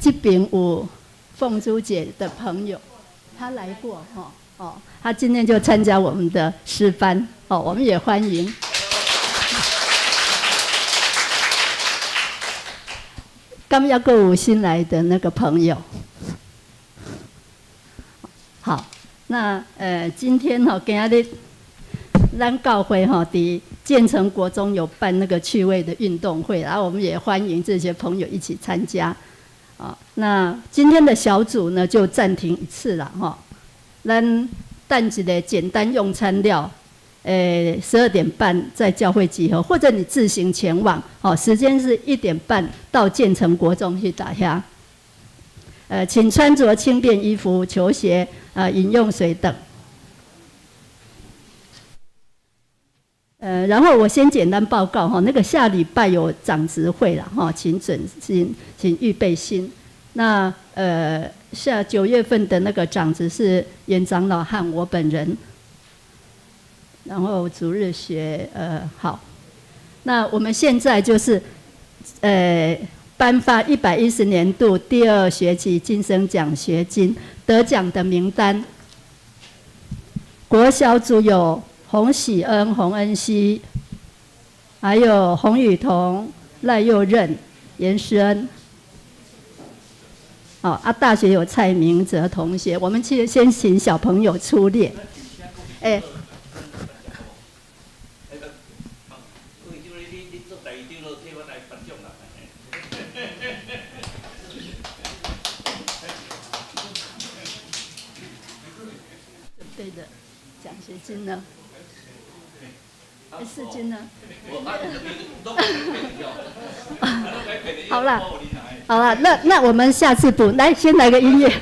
B: 这边有凤珠姐的朋友，他来过，他今天就参加我们的诗班，我们也欢迎。刚要购物新来的那个朋友，好，那今天今日咱教会伫建成国中有办那个趣味的运动会，然后我们也欢迎这些朋友一起参加。那今天的小组呢就暂停一次了咱等一个简单用餐料。12点半在教会集合，或者你自行前往。时间是1点半到建成国中去打下。请穿着轻便衣服、球鞋、饮用水等。然后我先简单报告那个下礼拜有长执会了请准心，请预备心。那9月份的那个长执是严长老和我本人。然后主日学好，那我们现在就是颁发110年度第2学期晋升奖学金得奖的名单。国小组有洪喜恩、洪恩熙，还有洪雨桐、赖佑任、严诗恩。大学有蔡明哲同学，我们先请小朋友出列。对的，奖学金呢？4金呢？好了，好了，那我们下次补，来，先来个音乐。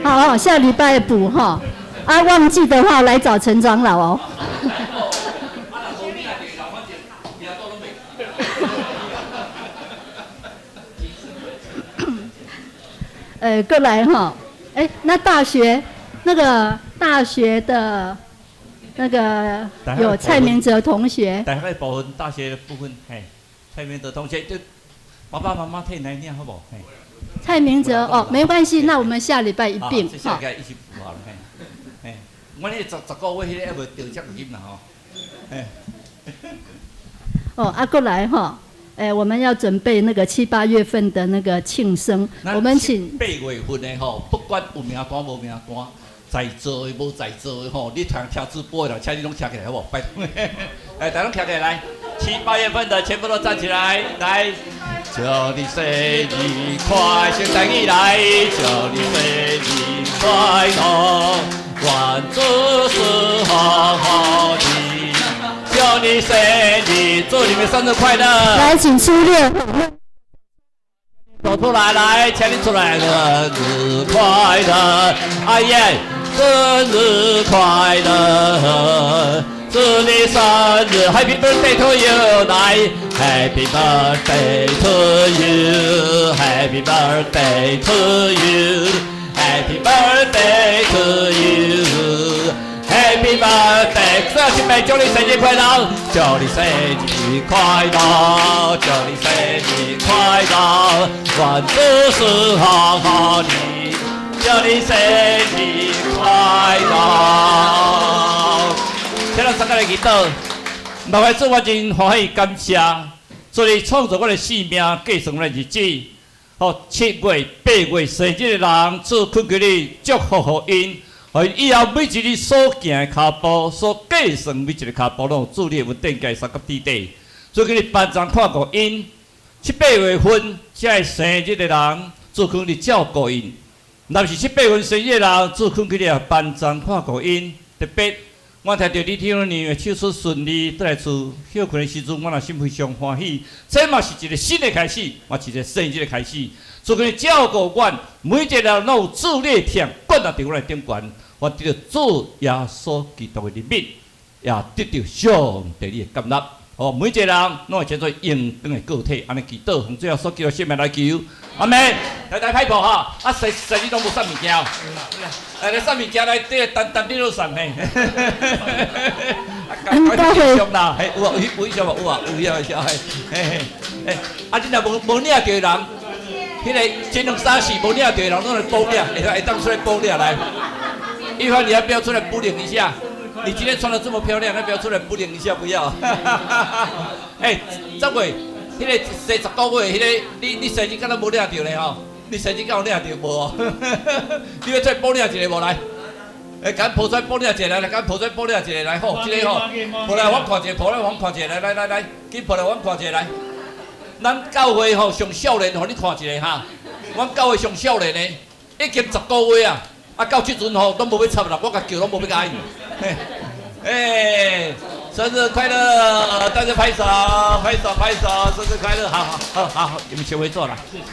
B: 好，下礼拜补忘记的话来找陈长老哦。过来哈，那大学的那个有蔡明哲同学。
F: 大概部分大学的部分，嘿，蔡明哲同学就爸爸妈妈替来念好不好？嘿。
B: 蔡明哲哦，没关系，那我们下礼拜一并。
F: 下礼拜一起补好了，嘿，嘿，我那10个月迄个还无掉奖金啦吼，嘿。
B: 过来哈，我们要准备那个7、8月份的那个庆生，我们请
F: 8月份的吼，不管有名单无名单，在座的无在座的吼，你听直播的，请你拢听起来好不好？拜托，大家拢听起来，7、8月份的全部都站起来，来，祝你生日快，现在你来，祝你生日快乐，愿诸事好好的。祝你生日，祝你们生日快乐！
B: 来，请出列。
F: 走出来，来，请你出来，生日快乐！哎耶，生日快乐！祝你生日 ，Happy birthday to you！ 来 ，Happy birthday to you！Happy birthday to you！Happy birthday to you！Happy birthday！ 所有亲妹，祝你生日快乐！祝你生日快乐！祝你生日快乐！愿诸事好好的！祝你生日快乐！听到三个的祈祷，麻烦主，我真欢喜感谢，所以创造我的性命，继承我的日子。好，7月、8月生日的人，主恳求你祝福因。以后每一日所行的脚步，所计算每一个脚步，拢有主你的稳定界三角地底。所以叫你班长看顾因，7、8月份才会生日的人，主恳你照顾因。若是7、8月生日的人，主恳求你啊班长看顾因。特别，我听到你听你的手术顺利，倒来厝休困的时阵，我也心非常欢喜。这嘛是一个新的开始，嘛是一个生日的开始。主恳你照顾阮，每一个人拢有主你的疼，管在伫我的顶悬。我得到主耶稣基督的怜悯，也得到上帝的感纳。每一个人拢会成做应当的个体，安尼祈祷，奉主耶稣基督圣名来求。阿妹，来歹步哈，生日拢无送物件哦。来送物件来，单你都送嘿。赶紧上啦，嘿，有上无？有啊，有啊，嘿。你若无领着人，迄个前2、3、4无领着人，拢来补领，会当出来补领来。一凡，你要不要出来补领一下？你今天穿得这么漂亮，要不要出来补领一下？不要。这位，迄个生19个月，迄个你生日敢若无领着咧吼？你生日敢有领着无？你要出来补领一个无来？赶抱出来补领一个来，赶抱出来补领一个来，好，这个吼，抱来我看一下，抱来我看一下，来，紧抱来我看一下来。咱教会吼上少年吼，你看一下哈，阮教会上少年的，已经10个月啊。到即阵吼，拢无要插啦，我甲叫拢无要甲应。生日快乐！大家拍手，生日快乐！好，你们学会做了。谢谢。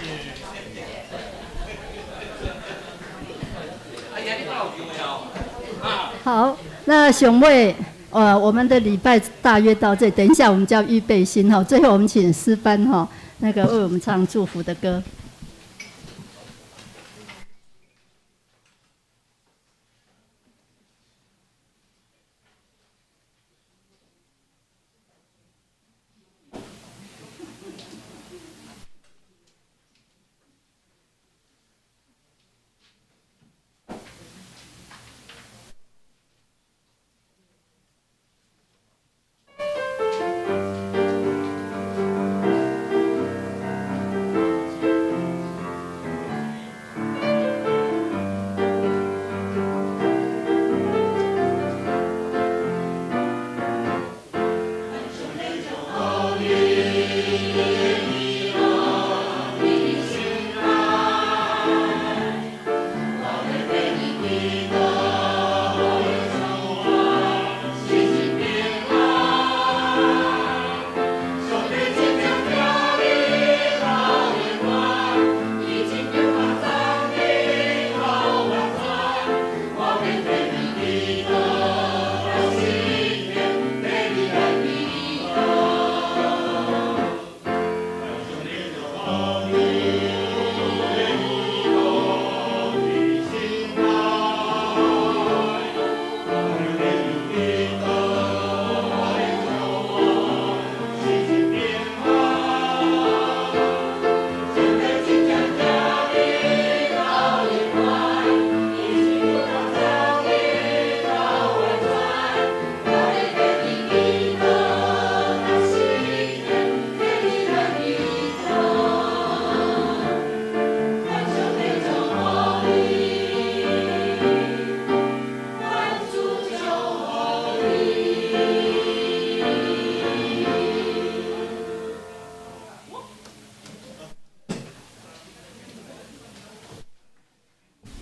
B: 好，那熊妹，我们的礼拜大约到这，等一下我们就要预备心哈。最后我们请诗班哈，那个为我们唱祝福的歌。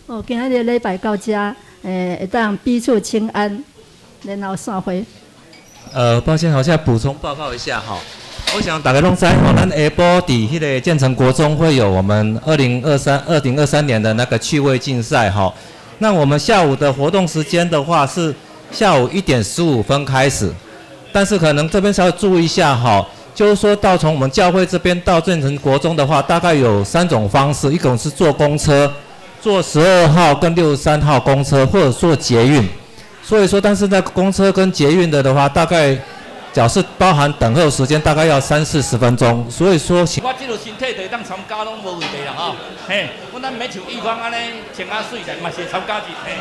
B: 哦，今仔日礼拜到这，会当彼此请安，然后散会。
G: 抱歉，我现在补充报告一下哈。我想大家拢知吼，咱下晡伫迄个建成国中会有我们2023年的那个趣味竞赛哈。那我们下午的活动时间的话是下午1点15分开始，但是可能这边稍微注意一下哈，就是说到从我们教会这边到建成国中的话，大概有3种方式，一种是坐公车，坐12号跟63号公车，或者坐捷运。所以说，但是在公车跟捷运的话，大概假设包含等候时间，大概要30-40分钟。所以说，
A: 我这个身体就会当参加拢无问题啦吼。嘿，我咱免像预防安尼穿啊水来，嘛是参加一嘿。